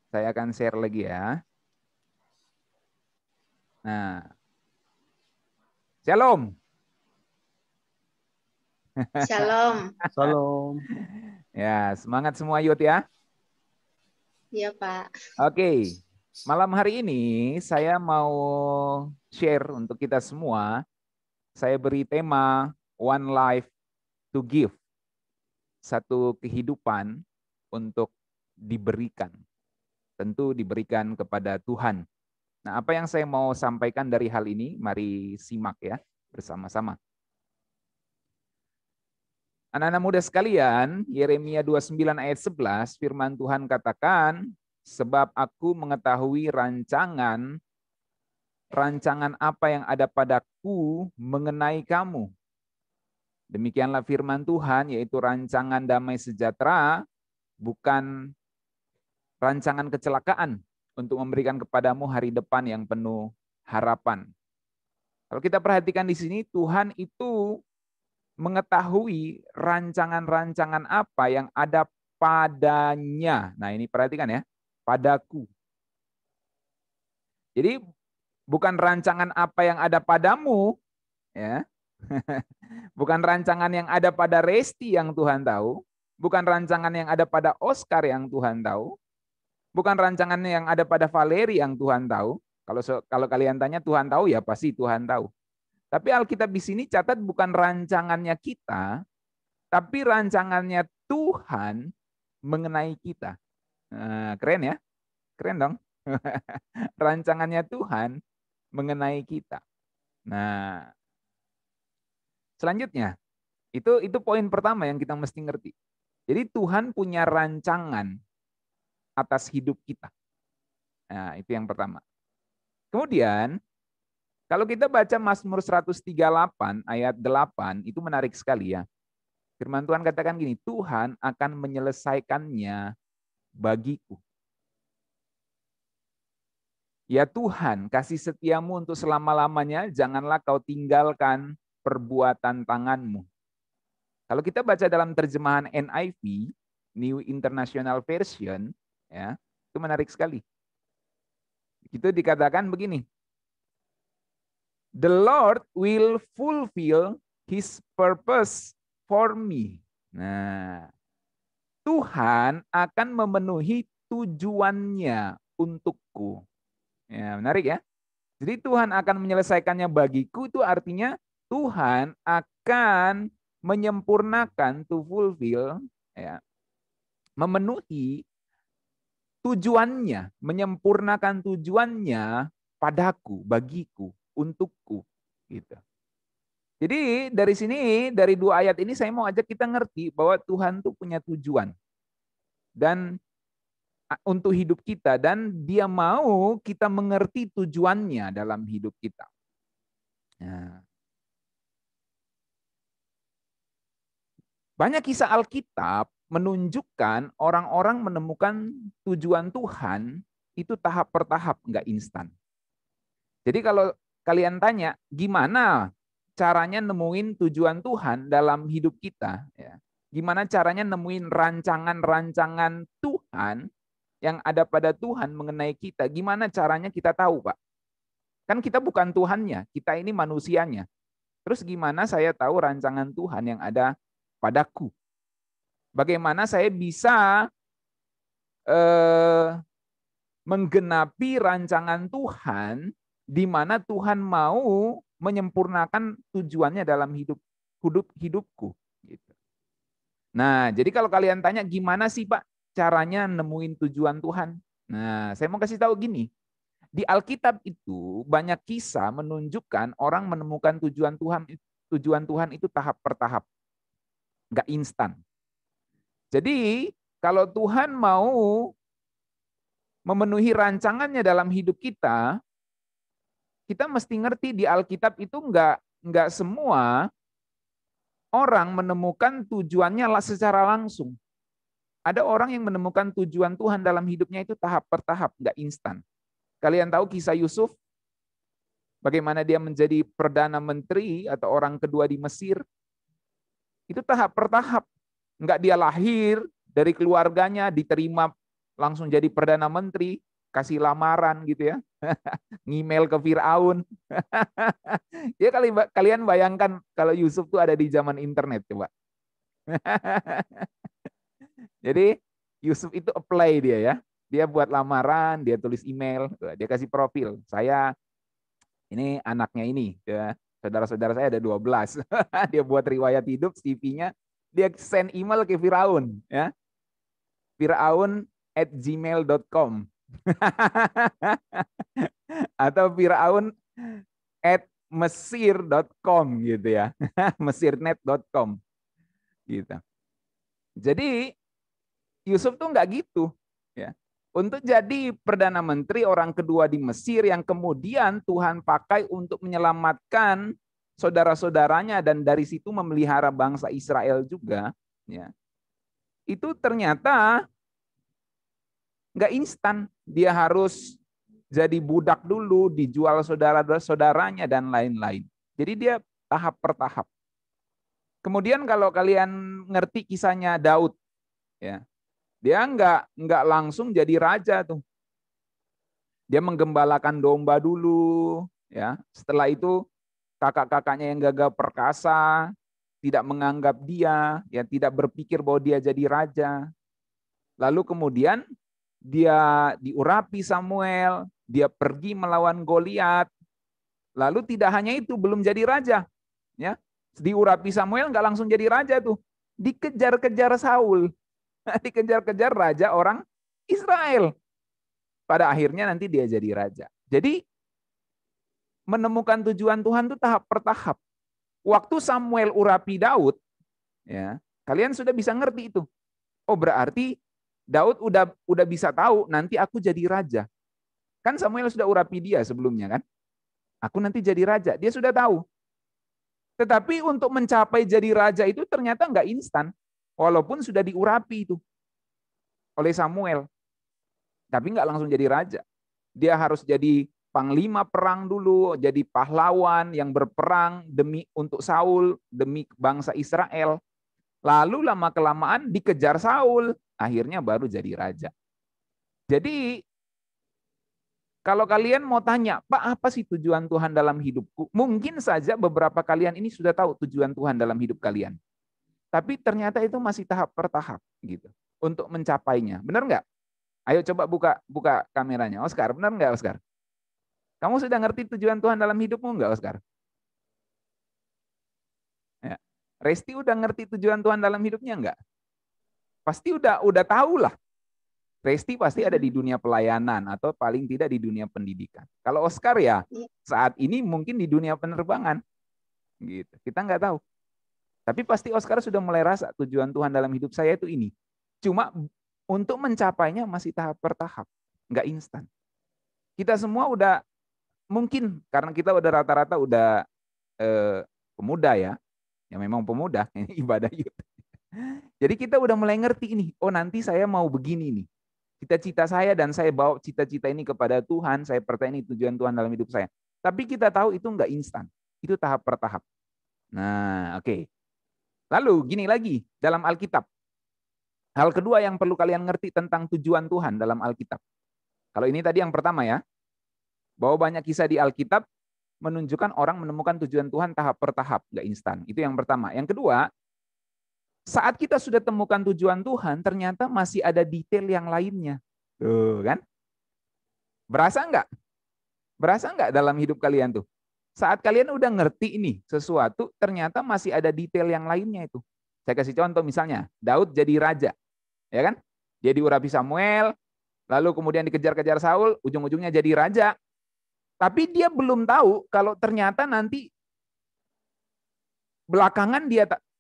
Saya akan share lagi ya. Nah, Shalom. Shalom. Salam. Ya, semangat semua Yud ya. Iya, Pak. Oke, malam hari ini saya mau share untuk kita semua. Saya beri tema One Life to Give. Satu kehidupan untuk diberikan. Tentu diberikan kepada Tuhan. Nah, apa yang saya mau sampaikan dari hal ini, mari simak ya bersama-sama. Anak-anak muda sekalian, Yeremia 29 ayat 11, firman Tuhan katakan, sebab aku mengetahui rancangan apa yang ada padaku mengenai kamu. Demikianlah firman Tuhan, yaitu rancangan damai sejahtera, bukan rancangan kecelakaan untuk memberikan kepadamu hari depan yang penuh harapan. Kalau kita perhatikan di sini, Tuhan itu mengetahui rancangan-rancangan apa yang ada padanya. Nah, ini perhatikan ya, padaku. Jadi bukan rancangan apa yang ada padamu, ya. Bukan rancangan yang ada pada Resti yang Tuhan tahu, bukan rancangan yang ada pada Oscar yang Tuhan tahu, bukan rancangan yang ada pada Valeri yang Tuhan tahu. Kalau kalian tanya Tuhan tahu, ya pasti Tuhan tahu. Tapi Alkitab di sini catat bukan rancangannya kita, tapi rancangannya Tuhan mengenai kita. Nah, keren ya? Keren dong. Rancangannya Tuhan mengenai kita. Nah, selanjutnya, itu poin pertama yang kita mesti ngerti. Jadi Tuhan punya rancangan atas hidup kita. Nah, itu yang pertama. Kemudian, kalau kita baca Mazmur 138 ayat 8, itu menarik sekali ya. Firman Tuhan katakan gini, Tuhan akan menyelesaikannya bagiku. Ya Tuhan, kasih setiamu untuk selama-lamanya, janganlah kau tinggalkan perbuatan tanganmu. Kalau kita baca dalam terjemahan NIV, New International Version, ya, itu menarik sekali. Itu dikatakan begini, the Lord will fulfill His purpose for me. Nah, Tuhan akan memenuhi tujuannya untukku. Ya, menarik ya. Jadi Tuhan akan menyelesaikannya bagiku, itu artinya Tuhan akan menyempurnakan, to fulfill, ya, memenuhi tujuannya, menyempurnakan tujuannya padaku, bagiku, untukku, gitu. Jadi dari sini, dari dua ayat ini saya mau ajak kita ngerti bahwa Tuhan tuh punya tujuan dan untuk hidup kita, dan Dia mau kita mengerti tujuannya dalam hidup kita. Nah, banyak kisah Alkitab menunjukkan orang-orang menemukan tujuan Tuhan itu tahap per tahap, nggak instan. Jadi kalau kalian tanya, gimana caranya nemuin tujuan Tuhan dalam hidup kita? Ya. Gimana caranya nemuin rancangan-rancangan Tuhan yang ada pada Tuhan mengenai kita? Gimana caranya kita tahu, Pak? Kan kita bukan Tuhannya, kita ini manusianya. Terus gimana saya tahu rancangan Tuhan yang ada padaku? Bagaimana saya bisa menggenapi rancangan Tuhan di mana Tuhan mau menyempurnakan tujuannya dalam hidupku. Gitu. Nah, jadi kalau kalian tanya gimana sih Pak caranya nemuin tujuan Tuhan? Nah, saya mau kasih tahu gini. Di Alkitab itu banyak kisah menunjukkan orang menemukan tujuan Tuhan itu tahap per tahap. Nggak instan. Jadi kalau Tuhan mau memenuhi rancangannya dalam hidup kita, kita mesti ngerti di Alkitab itu nggak semua orang menemukan tujuannya secara langsung. Ada orang yang menemukan tujuan Tuhan dalam hidupnya itu tahap per tahap, nggak instan. Kalian tahu kisah Yusuf? Bagaimana dia menjadi Perdana Menteri atau orang kedua di Mesir? Itu tahap per tahap. Nggak dia lahir dari keluarganya, diterima langsung jadi Perdana Menteri, kasih lamaran gitu ya. Ngemail ke Firaun. Ya kalian bayangkan kalau Yusuf tuh ada di zaman internet coba. Jadi Yusuf itu apply dia ya. Dia buat lamaran, dia tulis email, dia kasih profil. Saya ini anaknya ini, ya. Saudara-saudara saya ada 12. Dia buat riwayat hidup, CV-nya, dia send email ke Firaun, ya. Firaun@gmail.com atau Firaun@mesir.com gitu ya. mesirnet.com gitu. Jadi Yusuf tuh nggak gitu, ya. Untuk jadi Perdana Menteri orang kedua di Mesir yang kemudian Tuhan pakai untuk menyelamatkan saudara-saudaranya dan dari situ memelihara bangsa Israel juga, ya. Itu ternyata nggak instan. Dia harus jadi budak dulu, dijual saudara-saudaranya dan lain-lain. Jadi dia tahap per tahap. Kemudian kalau kalian ngerti kisahnya Daud, ya, dia nggak langsung jadi raja tuh. Dia menggembalakan domba dulu, ya. Setelah itu kakak-kakaknya yang gagah perkasa tidak menganggap dia, ya tidak berpikir bahwa dia jadi raja. Lalu kemudian dia diurapi Samuel, dia pergi melawan Goliat. Lalu tidak hanya itu, belum jadi raja, ya. Diurapi Samuel nggak langsung jadi raja tuh. Dikejar-kejar Saul. Dikejar-kejar raja orang Israel. Pada akhirnya nanti dia jadi raja. Jadi menemukan tujuan Tuhan itu tahap per tahap. Waktu Samuel urapi Daud, ya, kalian sudah bisa ngerti itu. Oh, berarti Daud udah bisa tahu nanti aku jadi raja. Kan Samuel sudah urapi dia sebelumnya kan? Aku nanti jadi raja. Dia sudah tahu. Tetapi untuk mencapai jadi raja itu ternyata nggak instan. Walaupun sudah diurapi itu oleh Samuel. Tapi nggak langsung jadi raja. Dia harus jadi panglima perang dulu, jadi pahlawan yang berperang untuk Saul, demi bangsa Israel. Lalu lama-kelamaan dikejar Saul, akhirnya baru jadi raja. Jadi kalau kalian mau tanya, Pak, apa sih tujuan Tuhan dalam hidupku? Mungkin saja beberapa kalian ini sudah tahu tujuan Tuhan dalam hidup kalian. Tapi ternyata itu masih tahap per tahap gitu untuk mencapainya. Benar nggak? Ayo coba buka kameranya. Oscar, benar nggak Oscar? Kamu sudah ngerti tujuan Tuhan dalam hidupmu nggak, Oscar? Ya. Resti udah ngerti tujuan Tuhan dalam hidupnya nggak? Pasti udah tahu lah. Resti pasti ada di dunia pelayanan atau paling tidak di dunia pendidikan. Kalau Oscar ya saat ini mungkin di dunia penerbangan. Gitu. Kita nggak tahu. Tapi pasti Oscar sudah mulai rasa tujuan Tuhan dalam hidup saya itu ini. Cuma untuk mencapainya masih tahap per tahap, nggak instan. Kita semua udah mungkin karena kita udah rata-rata udah pemuda ya memang pemuda ini ibadah youth. Jadi kita udah mulai ngerti ini. Oh nanti saya mau begini nih. Cita-cita saya dan saya bawa cita-cita ini kepada Tuhan. Saya percaya ini tujuan Tuhan dalam hidup saya. Tapi kita tahu itu nggak instan. Itu tahap per tahap. Nah, oke. Lalu gini lagi dalam Alkitab. Hal kedua yang perlu kalian ngerti tentang tujuan Tuhan dalam Alkitab. Kalau ini tadi yang pertama ya, bahwa banyak kisah di Alkitab menunjukkan orang menemukan tujuan Tuhan tahap per tahap, nggak instan. Itu yang pertama. Yang kedua, saat kita sudah temukan tujuan Tuhan, ternyata masih ada detail yang lainnya. Tuh kan? Berasa nggak? Berasa nggak dalam hidup kalian tuh? Saat kalian udah ngerti ini sesuatu, ternyata masih ada detail yang lainnya itu. Saya kasih contoh misalnya, Daud jadi raja. Ya kan? Dia diurapi Samuel, lalu kemudian dikejar-kejar Saul, ujung-ujungnya jadi raja. Tapi dia belum tahu kalau ternyata nanti belakangan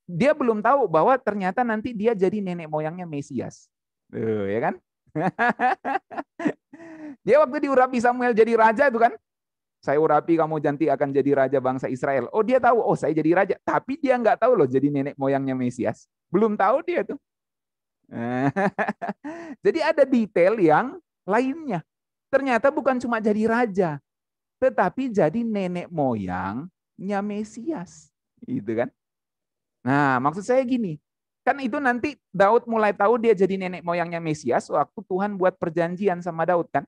dia belum tahu bahwa ternyata nanti dia jadi nenek moyangnya Mesias. Ya kan? Dia waktu diurapi Samuel jadi raja itu kan, saya urapi kamu nanti akan jadi raja bangsa Israel. Oh dia tahu, oh saya jadi raja. Tapi dia nggak tahu loh jadi nenek moyangnya Mesias. Belum tahu dia tuh. Jadi ada detail yang lainnya. Ternyata bukan cuma jadi raja, tetapi jadi nenek moyangnya Mesias. Gitu kan? Nah, maksud saya gini, Kan itu nanti Daud mulai tahu dia jadi nenek moyangnya Mesias waktu Tuhan buat perjanjian sama Daud kan.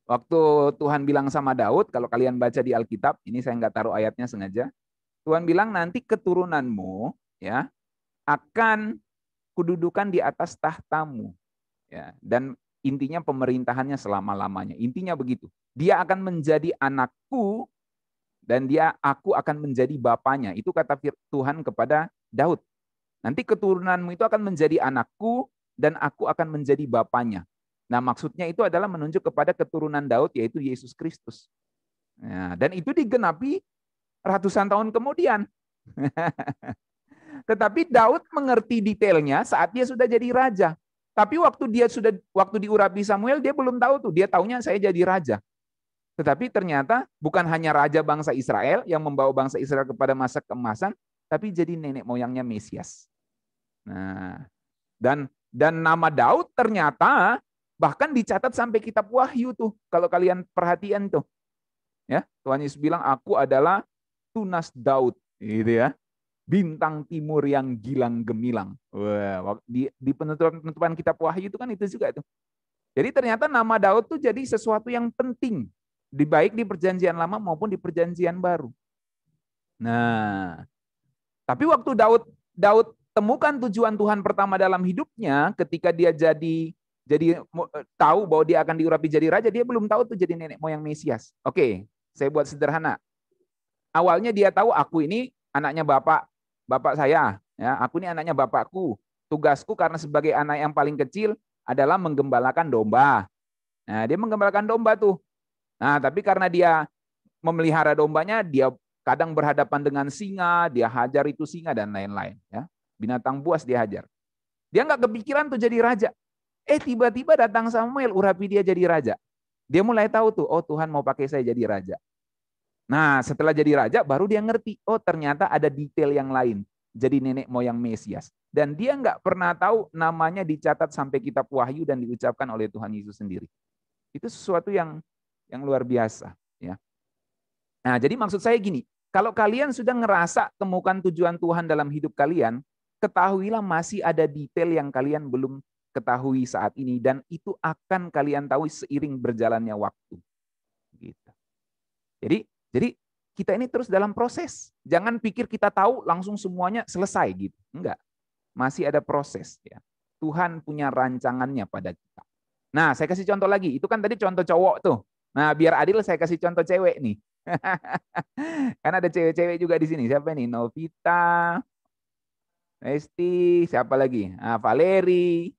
Waktu Tuhan bilang sama Daud, kalau kalian baca di Alkitab, ini saya nggak taruh ayatnya sengaja. Tuhan bilang nanti keturunanmu ya akan kududukan di atas tahtamu. Ya, dan intinya pemerintahannya selama-lamanya. Intinya begitu. Dia akan menjadi anakku dan aku akan menjadi bapaknya. Itu kata Tuhan kepada Daud. Nanti keturunanmu itu akan menjadi anakku dan aku akan menjadi bapaknya. Nah, maksudnya itu adalah menunjuk kepada keturunan Daud, yaitu Yesus Kristus. Nah, dan itu digenapi ratusan tahun kemudian. Tetapi Daud mengerti detailnya saat dia sudah jadi raja. Tapi waktu diurapi Samuel, dia belum tahu tuh. Dia taunya saya jadi raja. Tetapi ternyata bukan hanya raja bangsa Israel yang membawa bangsa Israel kepada masa keemasan, tapi jadi nenek moyangnya Mesias. Nah, dan nama Daud ternyata bahkan dicatat sampai kitab Wahyu tuh. Kalau kalian perhatian tuh. Ya, Tuhan Yesus bilang aku adalah tunas Daud, gitu ya. Bintang timur yang gilang gemilang. Wah, di penutupan kitab Wahyu itu kan itu juga tuh. Jadi ternyata nama Daud tuh jadi sesuatu yang penting, baik di perjanjian lama maupun di perjanjian baru. Nah, tapi waktu Daud temukan tujuan Tuhan pertama dalam hidupnya, ketika dia jadi tahu bahwa dia akan diurapi jadi raja, dia belum tahu tuh jadi nenek moyang Mesias. Oke, saya buat sederhana. Awalnya dia tahu aku ini anaknya bapak saya, ya. Aku ini anaknya bapakku. Tugasku karena sebagai anak yang paling kecil adalah menggembalakan domba. Nah, dia menggembalakan domba tuh. Nah, tapi karena dia memelihara dombanya, dia kadang berhadapan dengan singa, dia hajar itu singa dan lain-lain, ya. Binatang buas dia hajar. Dia nggak kepikiran tuh jadi raja. Tiba-tiba datang Samuel, urapi dia jadi raja. Dia mulai tahu tuh, oh Tuhan mau pakai saya jadi raja. Nah, setelah jadi raja, baru dia ngerti, oh ternyata ada detail yang lain. Jadi nenek moyang Mesias. Dan dia nggak pernah tahu namanya dicatat sampai kitab Wahyu dan diucapkan oleh Tuhan Yesus sendiri. Itu sesuatu yang luar biasa. Ya. Nah, jadi maksud saya gini, kalau kalian sudah ngerasa temukan tujuan Tuhan dalam hidup kalian, ketahuilah masih ada detail yang kalian belum ketahui saat ini, dan itu akan kalian tahu seiring berjalannya waktu. Gitu. Jadi kita ini terus dalam proses. Jangan pikir kita tahu langsung semuanya selesai gitu. Enggak. Masih ada proses. Ya. Tuhan punya rancangannya pada kita. Nah, saya kasih contoh lagi. Itu kan tadi contoh cowok tuh. Nah, biar adil saya kasih contoh cewek nih. Kan ada cewek-cewek juga di sini. Siapa nih? Novita, Esti, siapa lagi? Nah, Valeri,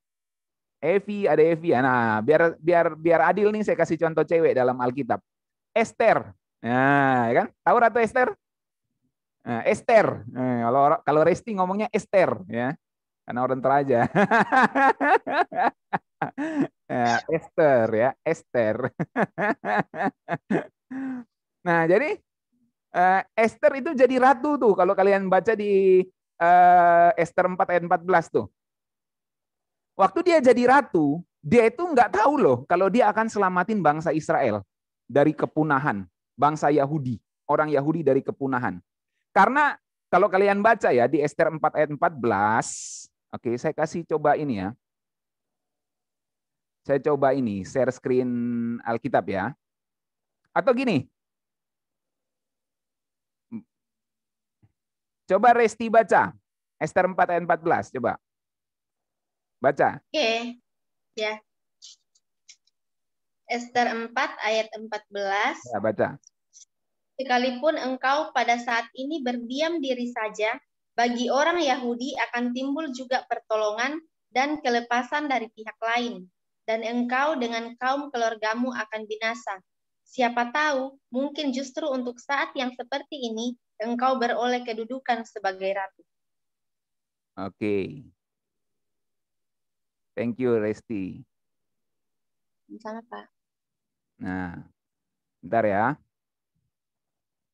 Evi, ada Evi. Nah, biar adil nih saya kasih contoh cewek dalam Alkitab. Esther. Nah, ya kan? Tahu Ratu Esther? Nah, Esther. Nah, kalau Resti ngomongnya Esther, ya. Karena orang Toraja. Nah, Esther ya, Esther. Nah, jadi Esther itu jadi ratu tuh kalau kalian baca di Esther 4 ayat 14 tuh. Waktu dia jadi ratu, dia itu nggak tahu loh kalau dia akan selamatin bangsa Israel dari kepunahan, bangsa Yahudi, orang Yahudi dari kepunahan. Karena kalau kalian baca ya di Esther 4 ayat 14, oke, saya kasih coba ini ya. Saya coba ini, share screen Alkitab ya. Atau gini, coba Resti baca. Esther 4 ayat 14, coba. Baca. Oke, ya. Esther 4 ayat 14. Ya, baca. Sekalipun engkau pada saat ini berdiam diri saja, bagi orang Yahudi akan timbul juga pertolongan dan kelepasan dari pihak lain. Dan engkau dengan kaum keluargamu akan binasa. Siapa tahu, mungkin justru untuk saat yang seperti ini, engkau beroleh kedudukan sebagai ratu. Oke. Thank you, Resti. Sama, Pak. Nah, bentar ya.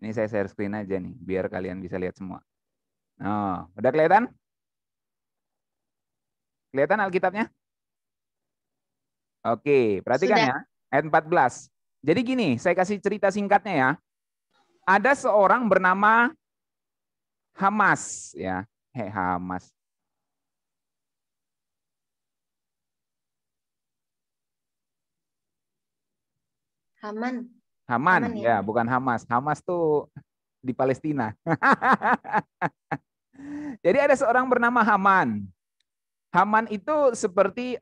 Ini saya share screen aja nih, biar kalian bisa lihat semua. Oh, udah kelihatan? Kelihatan Alkitabnya? Oke, perhatikan Sudah. ya. Ayat 14. Jadi gini, saya kasih cerita singkatnya ya. Ada seorang bernama Hamas ya. Hamas. Haman. Haman, Haman ya. ya, bukan Hamas. Hamas tuh di Palestina. Jadi ada seorang bernama Haman. Haman itu seperti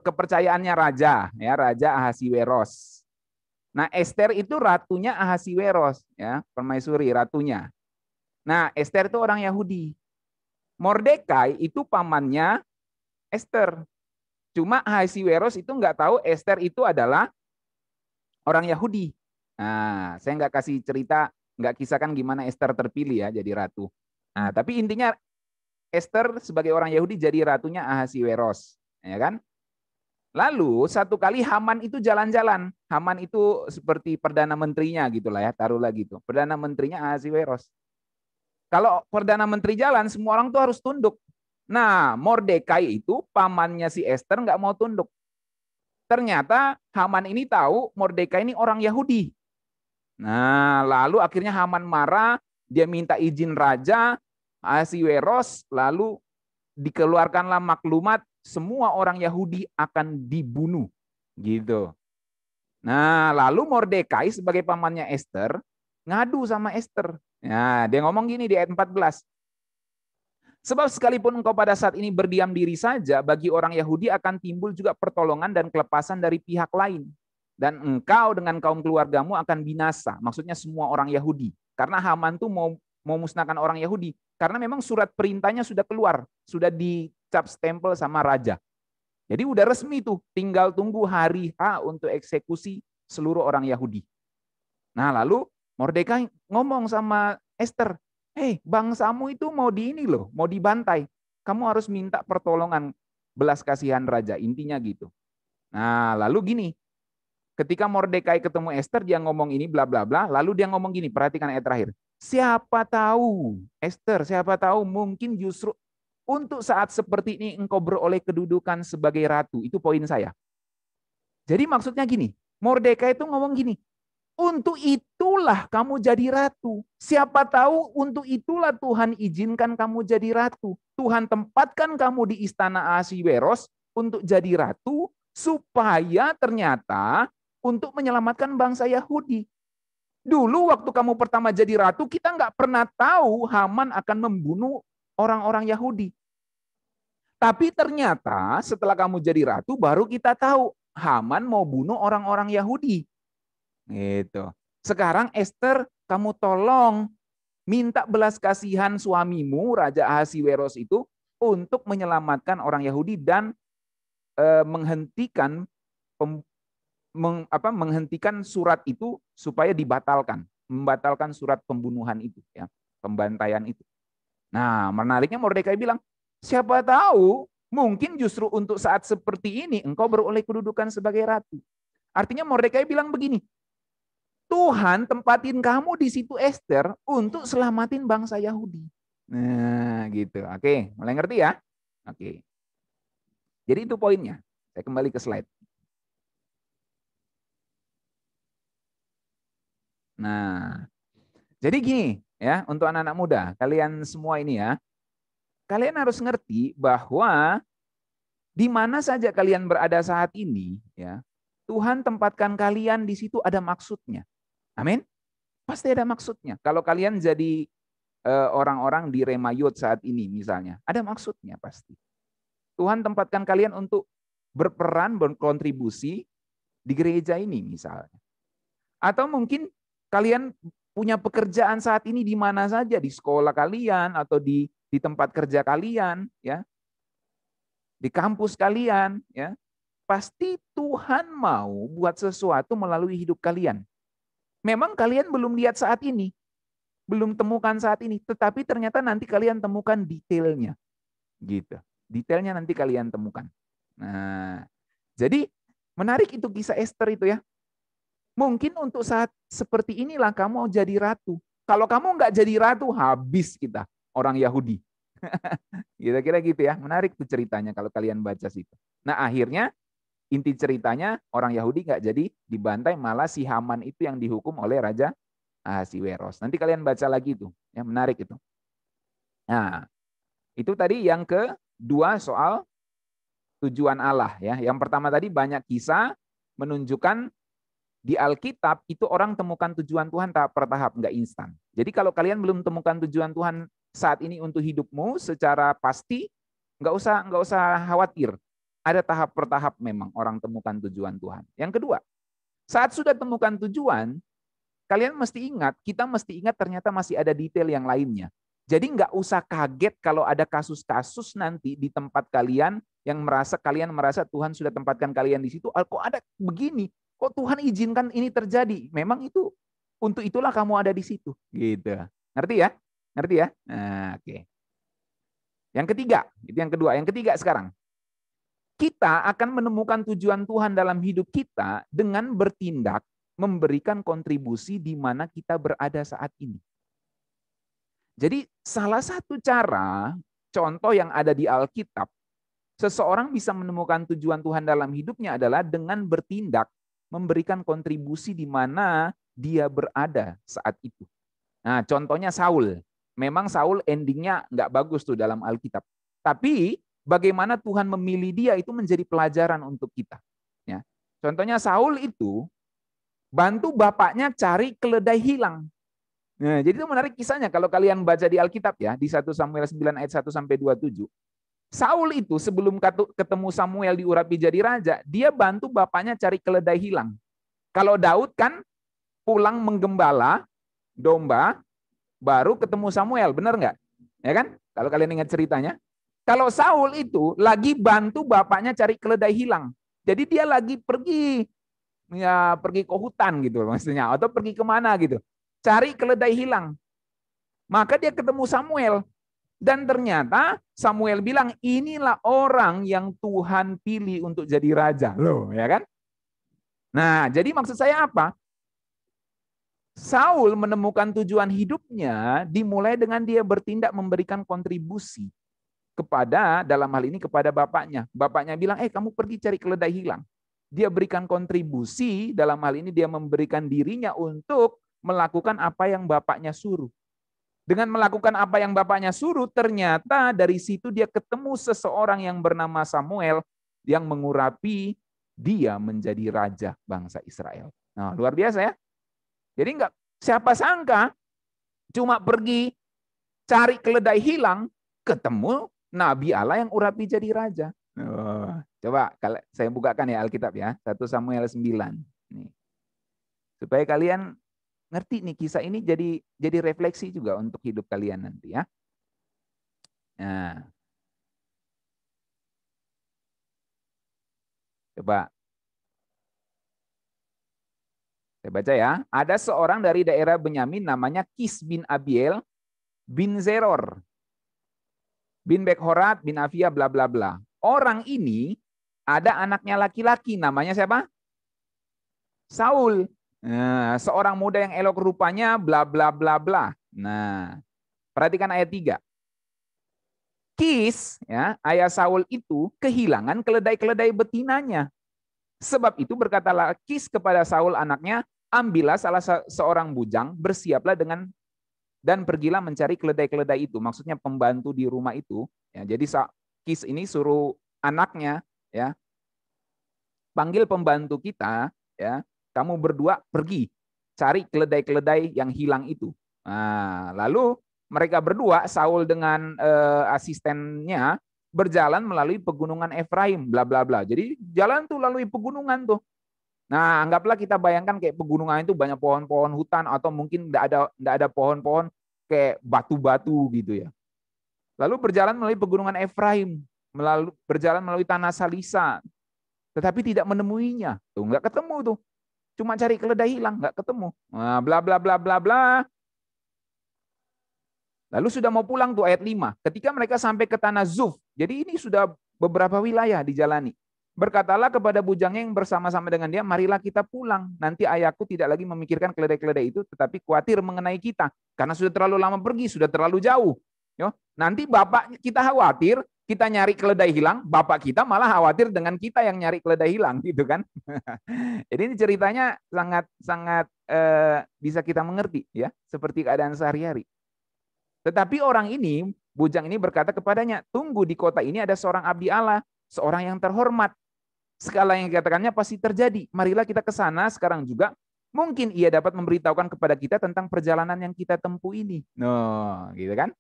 kepercayaannya raja, ya, Raja Ahasiweros. Nah, Esther itu ratunya Ahasiweros, ya, permaisuri ratunya. Nah, Esther itu orang Yahudi. Mordekai itu pamannya Esther. Cuma Ahasiweros itu nggak tahu Esther itu adalah orang Yahudi. Nah, saya nggak kasih cerita, nggak kisahkan gimana Esther terpilih ya jadi ratu. Nah, tapi intinya Esther sebagai orang Yahudi jadi ratunya Ahasiweros, ya kan? Lalu satu kali Haman itu jalan-jalan. Haman itu seperti perdana menterinya gitulah ya, taruhlah gitu. Perdana menterinya Ahasiweros. Kalau perdana menteri jalan, semua orang tuh harus tunduk. Nah, Mordekai itu pamannya si Esther nggak mau tunduk. Ternyata Haman ini tahu Mordekai ini orang Yahudi. Nah, lalu akhirnya Haman marah, dia minta izin raja Ahasiweros, lalu dikeluarkanlah maklumat semua orang Yahudi akan dibunuh. Gitu. Nah, lalu Mordekai sebagai pamannya Esther ngadu sama Esther. Nah, dia ngomong gini di ayat 14. Sebab sekalipun engkau pada saat ini berdiam diri saja, bagi orang Yahudi akan timbul juga pertolongan dan kelepasan dari pihak lain. Dan engkau dengan kaum keluargamu akan binasa. Maksudnya semua orang Yahudi. Karena Haman tuh mau musnahkan orang Yahudi. Karena memang surat perintahnya sudah keluar. Sudah dicap stempel sama raja. Jadi udah resmi tuh. Tinggal tunggu hari H untuk eksekusi seluruh orang Yahudi. Nah lalu Mordekai ngomong sama Esther, bangsamu itu mau mau dibantai. Kamu harus minta pertolongan belas kasihan raja, intinya gitu. Nah, lalu gini, ketika Mordekai ketemu Esther, dia ngomong ini bla bla bla, lalu dia ngomong gini, perhatikan ayat terakhir. Siapa tahu, Esther, siapa tahu mungkin justru untuk saat seperti ini engkau beroleh kedudukan sebagai ratu. Itu poin saya. Jadi maksudnya gini, Mordekai itu ngomong gini, untuk itulah kamu jadi ratu. Siapa tahu untuk itulah Tuhan izinkan kamu jadi ratu. Tuhan tempatkan kamu di istana Ahasiweros untuk jadi ratu supaya ternyata untuk menyelamatkan bangsa Yahudi. Dulu waktu kamu pertama jadi ratu, kita nggak pernah tahu Haman akan membunuh orang-orang Yahudi. Tapi ternyata setelah kamu jadi ratu, baru kita tahu Haman mau bunuh orang-orang Yahudi. Gitu. Sekarang Esther, kamu tolong minta belas kasihan suamimu Raja Ahasiweros itu untuk menyelamatkan orang Yahudi dan menghentikan surat itu supaya dibatalkan, membatalkan surat pembunuhan itu, ya, pembantaian itu. Nah, menariknya Mordekai bilang, siapa tahu mungkin justru untuk saat seperti ini engkau beroleh kedudukan sebagai ratu. Artinya Mordekai bilang begini, Tuhan tempatin kamu di situ Esther untuk selamatin bangsa Yahudi. Nah, gitu. Oke, mulai ngerti ya? Oke. Jadi itu poinnya. Saya kembali ke slide. Nah, jadi gini ya, untuk anak-anak muda, kalian semua ini ya, kalian harus ngerti bahwa di mana saja kalian berada saat ini, ya, Tuhan tempatkan kalian di situ ada maksudnya. Amin. Pasti ada maksudnya. Kalau kalian jadi orang-orang di Remayut saat ini misalnya, ada maksudnya pasti. Tuhan tempatkan kalian untuk berperan, berkontribusi di gereja ini misalnya. Atau mungkin kalian punya pekerjaan saat ini di mana saja, di sekolah kalian atau di tempat kerja kalian, ya, di kampus kalian, ya. Pasti Tuhan mau buat sesuatu melalui hidup kalian. Memang kalian belum lihat saat ini, belum temukan saat ini, tetapi ternyata nanti kalian temukan detailnya. Gitu. Detailnya nanti kalian temukan. Nah, jadi menarik itu kisah Esther itu ya. Mungkin untuk saat seperti inilah kamu jadi ratu. Kalau kamu nggak jadi ratu, habis kita orang Yahudi. Kira-kira gitu ya. Menarik tuh ceritanya kalau kalian baca situ. Nah, akhirnya inti ceritanya orang Yahudi nggak jadi dibantai, malah si Haman itu yang dihukum oleh Raja Ahasiweros. Nanti kalian baca lagi itu, ya, menarik itu. Nah, Itu tadi yang kedua soal tujuan Allah ya. Yang pertama tadi banyak kisah menunjukkan di Alkitab itu orang temukan tujuan Tuhan tahap per tahap, nggak instan. Jadi kalau kalian belum temukan tujuan Tuhan saat ini untuk hidupmu secara pasti, nggak usah khawatir. Ada tahap per tahap memang orang temukan tujuan Tuhan. Yang kedua, saat sudah temukan tujuan, kalian kita mesti ingat ternyata masih ada detail yang lainnya. Jadi nggak usah kaget kalau ada kasus-kasus nanti di tempat kalian yang kalian merasa Tuhan sudah tempatkan kalian di situ. Kok ada begini? Kok Tuhan izinkan ini terjadi? Memang itu untuk itulah kamu ada di situ. Gitu. Ngerti ya? Ngerti ya? Nah, oke. Yang ketiga, itu yang kedua. Yang ketiga sekarang. Kita akan menemukan tujuan Tuhan dalam hidup kita dengan bertindak, memberikan kontribusi di mana kita berada saat ini. Jadi salah satu cara, contoh yang ada di Alkitab, seseorang bisa menemukan tujuan Tuhan dalam hidupnya adalah dengan bertindak, memberikan kontribusi di mana dia berada saat itu. Nah, contohnya Saul. Memang Saul endingnya nggak bagus tuh dalam Alkitab. Tapi bagaimana Tuhan memilih dia itu menjadi pelajaran untuk kita. Ya. Contohnya Saul itu bantu bapaknya cari keledai hilang. Nah, jadi itu menarik kisahnya kalau kalian baca di Alkitab ya, di 1 Samuel 9 ayat 1 sampai 27. Saul itu sebelum ketemu Samuel diurapi jadi raja, dia bantu bapaknya cari keledai hilang. Kalau Daud kan pulang menggembala domba, baru ketemu Samuel, benar nggak? Ya kan? Kalau kalian ingat ceritanya. Kalau Saul itu lagi bantu bapaknya cari keledai hilang. Jadi dia lagi pergi ke hutan gitu maksudnya, atau pergi kemana gitu. Cari keledai hilang. Maka dia ketemu Samuel. Dan ternyata Samuel bilang, inilah orang yang Tuhan pilih untuk jadi raja. Loh, ya kan? Nah, jadi maksud saya apa? Saul menemukan tujuan hidupnya dimulai dengan dia bertindak memberikan kontribusi kepada, dalam hal ini kepada bapaknya. Bapaknya bilang, kamu pergi cari keledai hilang. Dia berikan kontribusi, dalam hal ini dia memberikan dirinya untuk melakukan apa yang bapaknya suruh. Dengan melakukan apa yang bapaknya suruh, ternyata dari situ dia ketemu seseorang yang bernama Samuel yang mengurapi dia menjadi raja bangsa Israel. Nah, luar biasa ya. Jadi enggak, siapa sangka cuma pergi cari keledai hilang, ketemu Nabi Allah yang urapi jadi raja. Coba saya bukakan ya Alkitab ya, 1 Samuel 9. Nih. Supaya kalian ngerti nih kisah ini jadi refleksi juga untuk hidup kalian nanti ya. Nah. Coba saya baca ya. Ada seorang dari daerah Benyamin namanya Kis bin Abiel bin Zeror bin Bekhorat bin Afia bla bla bla. Orang ini ada anaknya laki-laki namanya siapa? Saul. Nah, seorang muda yang elok rupanya bla bla bla bla. Nah, perhatikan ayat 3. Kis, ya, ayah Saul itu kehilangan keledai-keledai betinanya. Sebab itu berkatalah Kis kepada Saul anaknya, ambillah salah seorang bujang, bersiaplah dan pergilah mencari keledai-keledai itu. Maksudnya pembantu di rumah itu. Ya, jadi Kis ini suruh anaknya, ya, panggil pembantu kita, ya, kamu berdua pergi cari keledai-keledai yang hilang itu. Nah, lalu mereka berdua, Saul dengan asistennya, berjalan melalui pegunungan Efraim, bla bla bla. Jadi jalan tuh lalui pegunungan tuh. Nah, anggaplah kita bayangkan kayak pegunungan itu banyak pohon-pohon hutan atau mungkin enggak ada pohon-pohon kayak batu-batu gitu ya. Lalu berjalan melalui pegunungan Efraim, berjalan melalui tanah Salisa, tetapi tidak menemuinya. Tuh enggak ketemu tuh. Cuma cari keledai hilang, enggak ketemu. Nah, bla bla bla bla bla. Lalu sudah mau pulang tuh ayat 5. Ketika mereka sampai ke tanah Zuf. Jadi ini sudah beberapa wilayah dijalani. Berkatalah kepada bujangnya yang bersama-sama dengan dia, marilah kita pulang. Nanti ayahku tidak lagi memikirkan keledai-keledai itu, tetapi khawatir mengenai kita. Karena sudah terlalu lama pergi, sudah terlalu jauh. Nanti bapak kita khawatir, kita nyari keledai hilang, bapak kita malah khawatir dengan kita yang nyari keledai hilang, gitu kan? Jadi ini ceritanya sangat bisa kita mengerti, ya, seperti keadaan sehari-hari. Tetapi orang ini Bujang ini berkata kepadanya, tunggu, di kota ini ada seorang abdi Allah, seorang yang terhormat. Segala yang dikatakannya pasti terjadi. Marilah kita ke sana sekarang juga. Mungkin ia dapat memberitahukan kepada kita tentang perjalanan yang kita tempuh ini. No, gitu kan?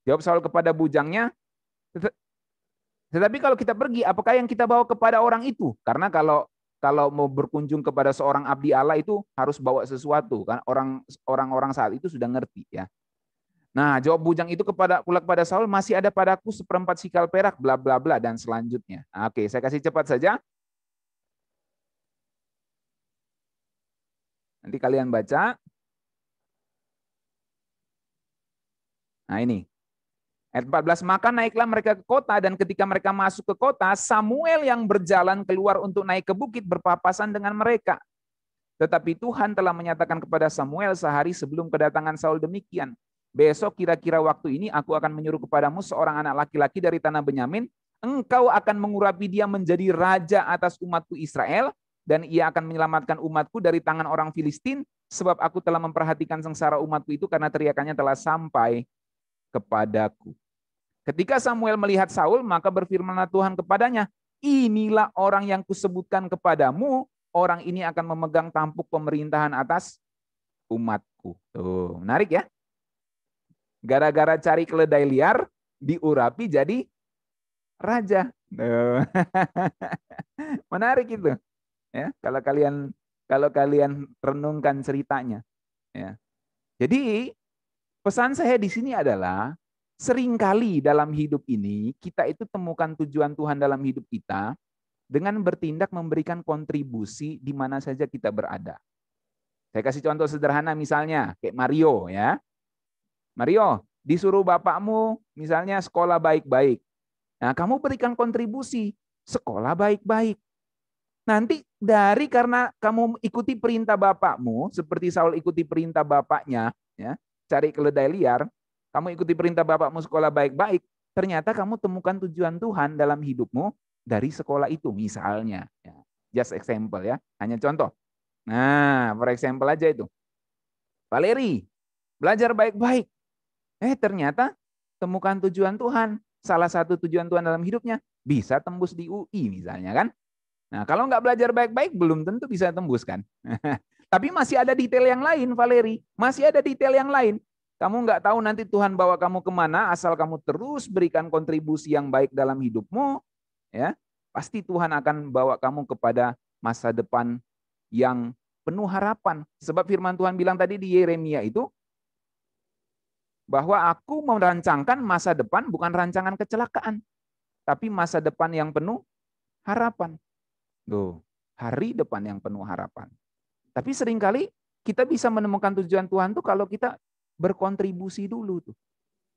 Jawab Saul kepada bujangnya, tetapi kalau kita pergi, apakah yang kita bawa kepada orang itu? Karena kalau mau berkunjung kepada seorang abdi Allah itu harus bawa sesuatu, kan? Orang-orang saat itu sudah ngerti, ya. Nah, jawab bujang itu kepada Saul, masih ada padaku 1/4 sikal perak, bla bla bla, dan selanjutnya. Nah, oke, saya kasih cepat saja. Nanti kalian baca. Nah, ini. Ayat 14, maka naiklah mereka ke kota, dan ketika mereka masuk ke kota, Samuel yang berjalan keluar untuk naik ke bukit berpapasan dengan mereka. Tetapi Tuhan telah menyatakan kepada Samuel sehari sebelum kedatangan Saul demikian. Besok kira-kira waktu ini aku akan menyuruh kepadamu seorang anak laki-laki dari tanah Benyamin. Engkau akan mengurapi dia menjadi raja atas umatku Israel, dan ia akan menyelamatkan umatku dari tangan orang Filistin, sebab aku telah memperhatikan sengsara umatku itu karena teriakannya telah sampai kepadaku. Ketika Samuel melihat Saul, maka berfirmanlah Tuhan kepadanya, inilah orang yang kusebutkan kepadamu, orang ini akan memegang tampuk pemerintahan atas umatku. Tuh, menarik ya. Gara-gara cari keledai liar, diurapi jadi raja. Tuh. Menarik itu. Ya, kalau kalian renungkan ceritanya. Ya. Jadi pesan saya di sini adalah, seringkali dalam hidup ini kita itu temukan tujuan Tuhan dalam hidup kita dengan bertindak memberikan kontribusi di mana saja kita berada. Saya kasih contoh sederhana, misalnya kayak Mario, ya. Mario, disuruh bapakmu misalnya sekolah baik-baik. Nah, kamu berikan kontribusi sekolah baik-baik. Nanti karena kamu ikuti perintah bapakmu, seperti Saul ikuti perintah bapaknya, ya, cari keledai liar, kamu ikuti perintah bapakmu sekolah baik-baik, ternyata kamu temukan tujuan Tuhan dalam hidupmu dari sekolah itu, misalnya. Ya, just example, ya, hanya contoh. Nah, for example aja itu. Valeri, belajar baik-baik. Ternyata temukan tujuan Tuhan. Salah satu tujuan Tuhan dalam hidupnya, bisa tembus di UI misalnya, kan. Nah, kalau nggak belajar baik-baik, belum tentu bisa tembus, kan. Tapi masih ada detail yang lain, Valeri. Masih ada detail yang lain. Kamu nggak tahu nanti Tuhan bawa kamu kemana, asal kamu terus berikan kontribusi yang baik dalam hidupmu, ya, pasti Tuhan akan bawa kamu kepada masa depan yang penuh harapan. Sebab firman Tuhan bilang tadi di Yeremia itu, bahwa aku merancangkan masa depan bukan rancangan kecelakaan, tapi masa depan yang penuh harapan. Tuh, hari depan yang penuh harapan. Tapi seringkali kita bisa menemukan tujuan Tuhan tuh kalau kita berkontribusi dulu tuh.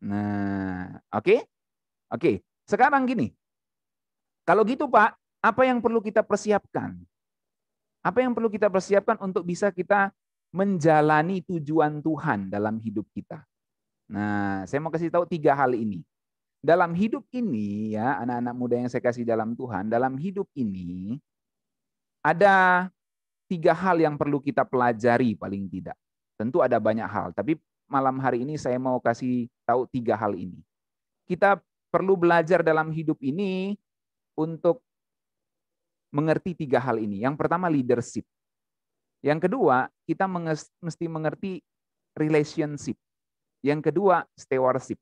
Nah, oke. Oke, sekarang gini. Kalau gitu Pak, apa yang perlu kita persiapkan? Apa yang perlu kita persiapkan untuk bisa kita menjalani tujuan Tuhan dalam hidup kita? Nah, saya mau kasih tahu 3 hal ini. Dalam hidup ini, ya, anak-anak muda yang saya kasih dalam Tuhan, dalam hidup ini ada 3 hal yang perlu kita pelajari paling tidak. Tentu ada banyak hal, tapi malam hari ini saya mau kasih tahu 3 hal ini. Kita perlu belajar dalam hidup ini untuk mengerti 3 hal ini. Yang pertama leadership. Yang kedua, kita mesti mengerti relationship. Yang kedua, stewardship.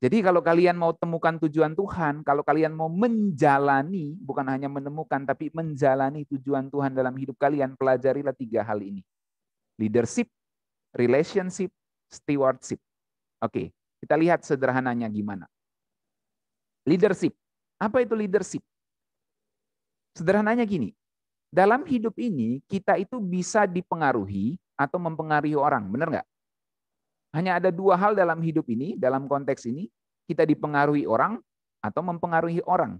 Jadi kalau kalian mau temukan tujuan Tuhan, kalau kalian mau menjalani, bukan hanya menemukan, tapi menjalani tujuan Tuhan dalam hidup kalian, pelajarilah 3 hal ini. Leadership, relationship, stewardship. Oke, kita lihat sederhananya gimana. Leadership. Apa itu leadership? Sederhananya gini, dalam hidup ini kita itu bisa dipengaruhi atau mempengaruhi orang, benar nggak? Hanya ada 2 hal dalam hidup ini, dalam konteks ini, kita dipengaruhi orang atau mempengaruhi orang.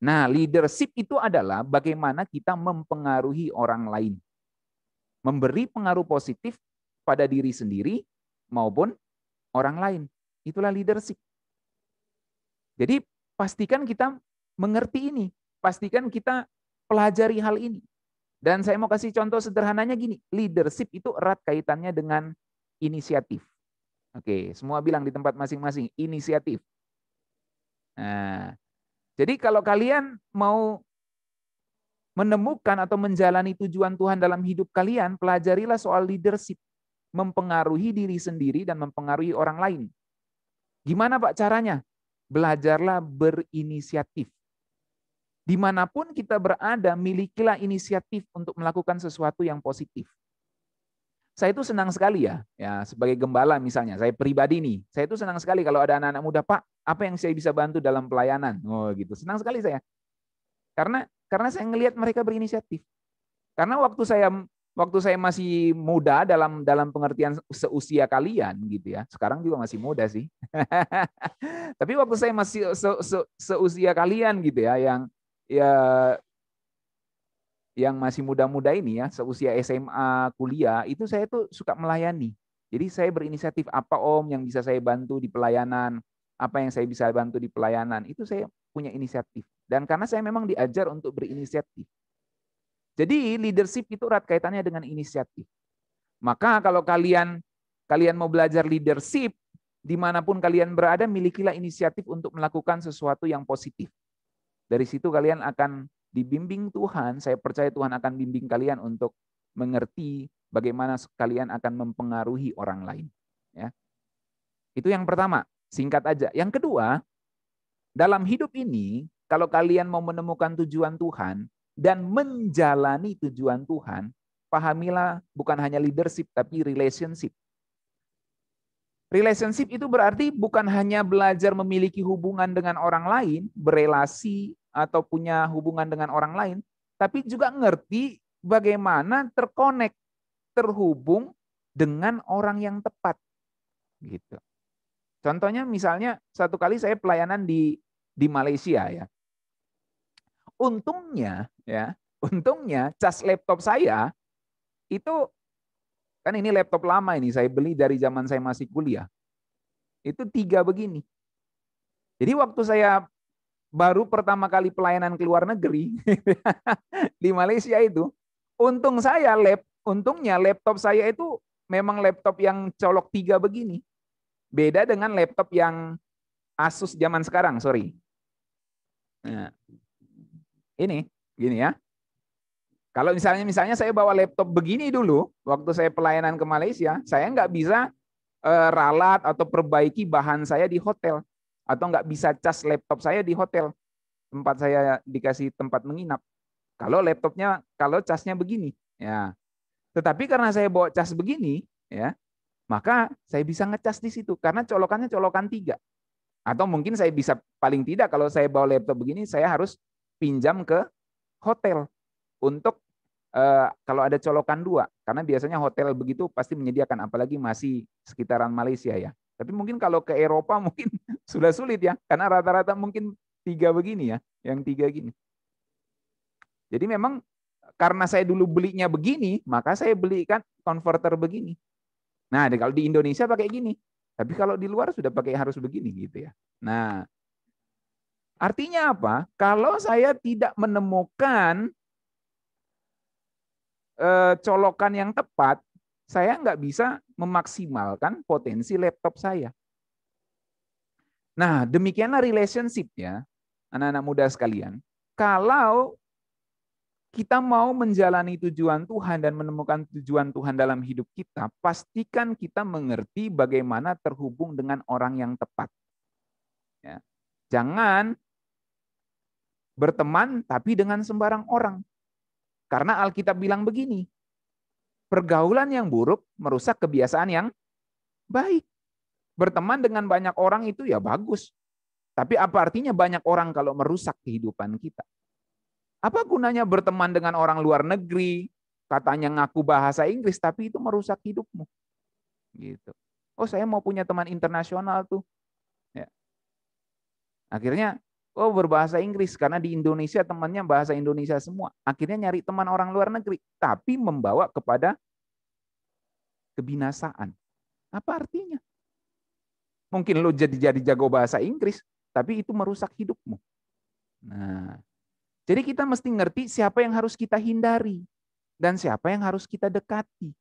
Nah, leadership itu adalah bagaimana kita mempengaruhi orang lain. Memberi pengaruh positif pada diri sendiri maupun orang lain. Itulah leadership. Jadi pastikan kita mengerti ini. Pastikan kita pelajari hal ini. Dan saya mau kasih contoh sederhananya gini. Leadership itu erat kaitannya dengan inisiatif. Oke, semua bilang di tempat masing-masing, inisiatif. Nah, jadi kalau kalian mau menemukan atau menjalani tujuan Tuhan dalam hidup kalian, pelajarilah soal leadership, mempengaruhi diri sendiri dan mempengaruhi orang lain. Gimana Pak caranya? Belajarlah berinisiatif. Dimanapun kita berada, milikilah inisiatif untuk melakukan sesuatu yang positif. Saya itu senang sekali ya sebagai gembala misalnya, saya pribadi nih, saya itu senang sekali kalau ada anak-anak muda, Pak, apa yang saya bisa bantu dalam pelayanan? Oh gitu, senang sekali saya. Karena saya ngelihat mereka berinisiatif. Karena waktu saya masih muda dalam pengertian seusia kalian gitu ya. Sekarang juga masih muda sih. Tapi waktu saya masih seusia kalian gitu ya, yang masih muda-muda ini ya, seusia SMA, kuliah, itu saya tuh suka melayani. Jadi saya berinisiatif, apa Om yang bisa saya bantu di pelayanan, apa yang saya bisa bantu di pelayanan, itu saya punya inisiatif. Dan karena saya memang diajar untuk berinisiatif. Jadi leadership itu erat kaitannya dengan inisiatif. Maka kalau kalian mau belajar leadership, dimanapun kalian berada, milikilah inisiatif untuk melakukan sesuatu yang positif. Dari situ kalian akan dibimbing Tuhan, saya percaya Tuhan akan bimbing kalian untuk mengerti bagaimana kalian akan mempengaruhi orang lain. Ya. Itu yang pertama, singkat aja. Yang kedua, dalam hidup ini, kalau kalian mau menemukan tujuan Tuhan dan menjalani tujuan Tuhan, pahamilah bukan hanya leadership, tapi relationship. Relationship itu berarti bukan hanya belajar memiliki hubungan dengan orang lain, berelasi atau punya hubungan dengan orang lain, tapi juga ngerti bagaimana terkonek, terhubung dengan orang yang tepat. Gitu. Contohnya misalnya satu kali saya pelayanan di Malaysia ya. Untungnya cas laptop saya itu kan ini laptop lama ini, saya beli dari zaman saya masih kuliah. Itu 3 begini. Jadi waktu saya baru pertama kali pelayanan ke luar negeri di Malaysia itu, untungnya laptop saya itu memang laptop yang colok 3 begini. Beda dengan laptop yang Asus zaman sekarang, sorry. Nah, ini, gini ya. Kalau misalnya saya bawa laptop begini dulu, waktu saya pelayanan ke Malaysia, saya nggak bisa ralat atau perbaiki bahan saya di hotel, atau nggak bisa cas laptop saya di hotel tempat saya dikasih tempat menginap. Kalau casnya begini, ya. Tetapi karena saya bawa cas begini, ya, maka saya bisa ngecas di situ karena colokannya colokan 3. Atau mungkin saya bisa paling tidak kalau saya bawa laptop begini, saya harus pinjam ke hotel untuk kalau ada colokan 2, karena biasanya hotel begitu pasti menyediakan, apalagi masih sekitaran Malaysia ya. Tapi mungkin kalau ke Eropa mungkin sudah sulit ya, karena rata-rata mungkin 3 begini ya, yang 3 gini. Jadi memang karena saya dulu belinya begini, maka saya belikan converter begini. Nah, kalau di Indonesia pakai gini, tapi kalau di luar sudah pakai harus begini gitu ya. Nah, artinya apa? Kalau saya tidak menemukan colokan yang tepat, saya nggak bisa memaksimalkan potensi laptop saya. Nah, demikianlah relationship ya, anak-anak muda sekalian. Kalau kita mau menjalani tujuan Tuhan dan menemukan tujuan Tuhan dalam hidup kita, pastikan kita mengerti bagaimana terhubung dengan orang yang tepat. Ya. Jangan berteman tapi dengan sembarang orang. Karena Alkitab bilang begini, pergaulan yang buruk merusak kebiasaan yang baik. Berteman dengan banyak orang itu ya bagus. Tapi apa artinya banyak orang kalau merusak kehidupan kita? Apa gunanya berteman dengan orang luar negeri, katanya ngaku bahasa Inggris, tapi itu merusak hidupmu? Gitu. Oh, saya mau punya teman internasional tuh. Ya. Akhirnya, oh berbahasa Inggris, karena di Indonesia temannya bahasa Indonesia semua. Akhirnya nyari teman orang luar negeri, tapi membawa kepada kebinasaan. Apa artinya? Mungkin lo jadi jago bahasa Inggris, tapi itu merusak hidupmu. Nah, jadi kita mesti ngerti siapa yang harus kita hindari dan siapa yang harus kita dekati.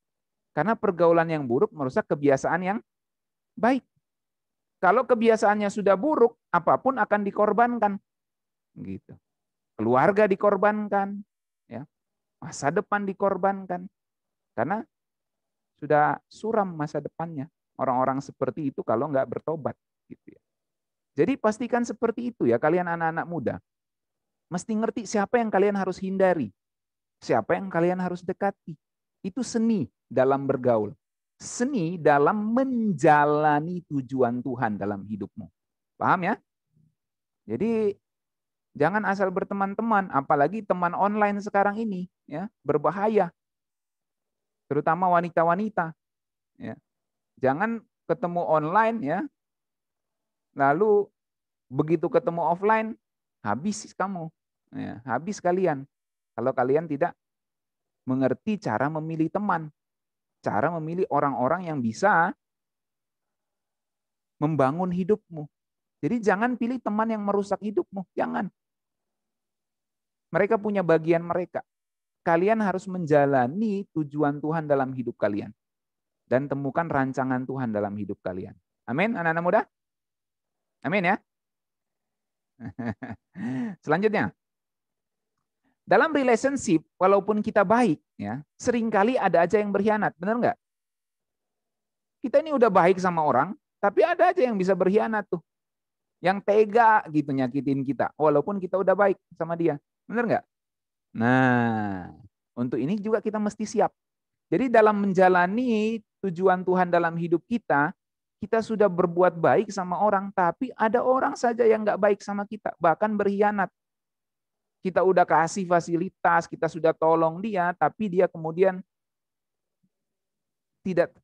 Karena pergaulan yang buruk merusak kebiasaan yang baik. Kalau kebiasaannya sudah buruk, apapun akan dikorbankan. Gitu. Keluarga dikorbankan, ya. Masa depan dikorbankan. Karena sudah suram masa depannya. Orang-orang seperti itu kalau nggak bertobat. Gitu ya. Jadi pastikan seperti itu ya kalian anak-anak muda. Mesti ngerti siapa yang kalian harus hindari. Siapa yang kalian harus dekati. Itu seni dalam bergaul. Seni dalam menjalani tujuan Tuhan dalam hidupmu. Paham ya? Jadi jangan asal berteman-teman, apalagi teman online sekarang ini, ya, berbahaya. Terutama wanita-wanita. Ya. Jangan ketemu online, ya, lalu begitu ketemu offline, habis kamu. Ya, habis kalian. Kalau kalian tidak mengerti cara memilih teman. Cara memilih orang-orang yang bisa membangun hidupmu. Jadi jangan pilih teman yang merusak hidupmu. Jangan. Mereka punya bagian mereka. Kalian harus menjalani tujuan Tuhan dalam hidup kalian. Dan temukan rancangan Tuhan dalam hidup kalian. Amin, anak-anak muda? Amin ya. Selanjutnya. Dalam relationship, walaupun kita baik, ya, seringkali ada aja yang berkhianat. Benar nggak? Kita ini udah baik sama orang, tapi ada aja yang bisa berkhianat tuh. Yang tega gitu nyakitin kita, walaupun kita udah baik sama dia. Benar nggak? Nah, untuk ini juga kita mesti siap. Jadi dalam menjalani tujuan Tuhan dalam hidup kita, kita sudah berbuat baik sama orang, tapi ada orang saja yang nggak baik sama kita, bahkan berkhianat. Kita udah kasih fasilitas, kita sudah tolong dia, tapi dia kemudian tidak,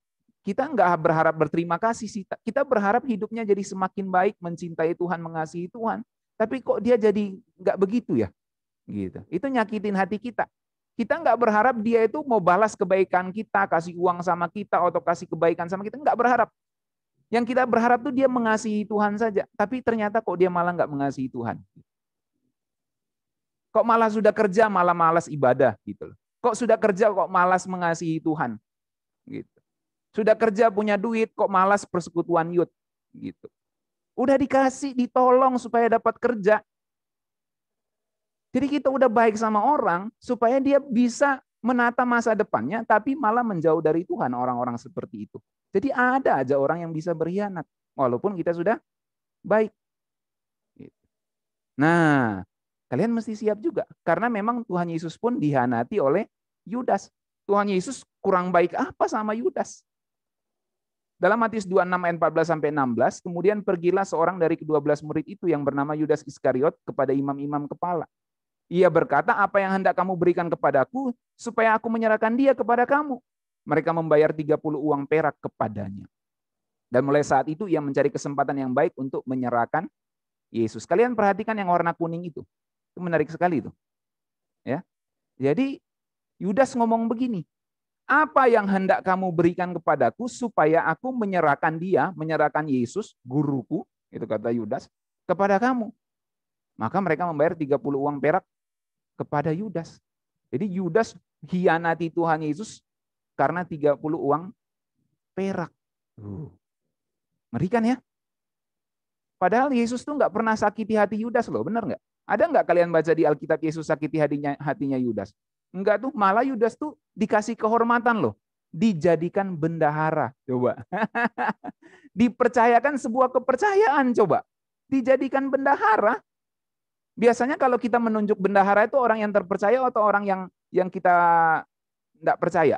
kita nggak berharap berterima kasih sih. Kita berharap hidupnya jadi semakin baik, mencintai Tuhan, mengasihi Tuhan. Tapi kok dia jadi nggak begitu ya? Gitu. Itu nyakitin hati kita. Kita nggak berharap dia itu mau balas kebaikan kita, kasih uang sama kita, atau kasih kebaikan sama kita. Nggak berharap. Yang kita berharap tuh dia mengasihi Tuhan saja. Tapi ternyata kok dia malah nggak mengasihi Tuhan. Kok malah sudah kerja malah malas ibadah gitu loh. Kok sudah kerja kok malas mengasihi Tuhan gitu. Sudah kerja punya duit kok malas persekutuan youth gitu. Udah dikasih ditolong supaya dapat kerja. Jadi kita udah baik sama orang supaya dia bisa menata masa depannya tapi malah menjauh dari Tuhan orang-orang seperti itu. Jadi ada aja orang yang bisa berkhianat walaupun kita sudah baik. Nah, kalian mesti siap juga. Karena memang Tuhan Yesus pun dihianati oleh Yudas. Tuhan Yesus kurang baik apa sama Yudas? Dalam Matius 26 ayat 14-16, kemudian pergilah seorang dari ke-12 murid itu yang bernama Yudas Iskariot kepada imam-imam kepala. Ia berkata, apa yang hendak kamu berikan kepadaku supaya aku menyerahkan dia kepada kamu? Mereka membayar 30 uang perak kepadanya. Dan mulai saat itu ia mencari kesempatan yang baik untuk menyerahkan Yesus. Kalian perhatikan yang warna kuning itu. Itu menarik sekali itu. Ya. Jadi Yudas ngomong begini, apa yang hendak kamu berikan kepadaku supaya aku menyerahkan dia, menyerahkan Yesus, guruku, itu kata Yudas, kepada kamu. Maka mereka membayar 30 uang perak kepada Yudas. Jadi Yudas hianati Tuhan Yesus karena 30 uang perak. Mengerikan ya. Padahal Yesus tuh nggak pernah sakiti hati Yudas loh, benar nggak? Ada nggak kalian baca di Alkitab Yesus sakiti hatinya Yudas? Enggak tuh, malah Yudas tuh dikasih kehormatan loh. Dijadikan bendahara, coba. Dipercayakan sebuah kepercayaan, coba. Dijadikan bendahara. Biasanya kalau kita menunjuk bendahara itu orang yang terpercaya atau orang yang kita enggak percaya?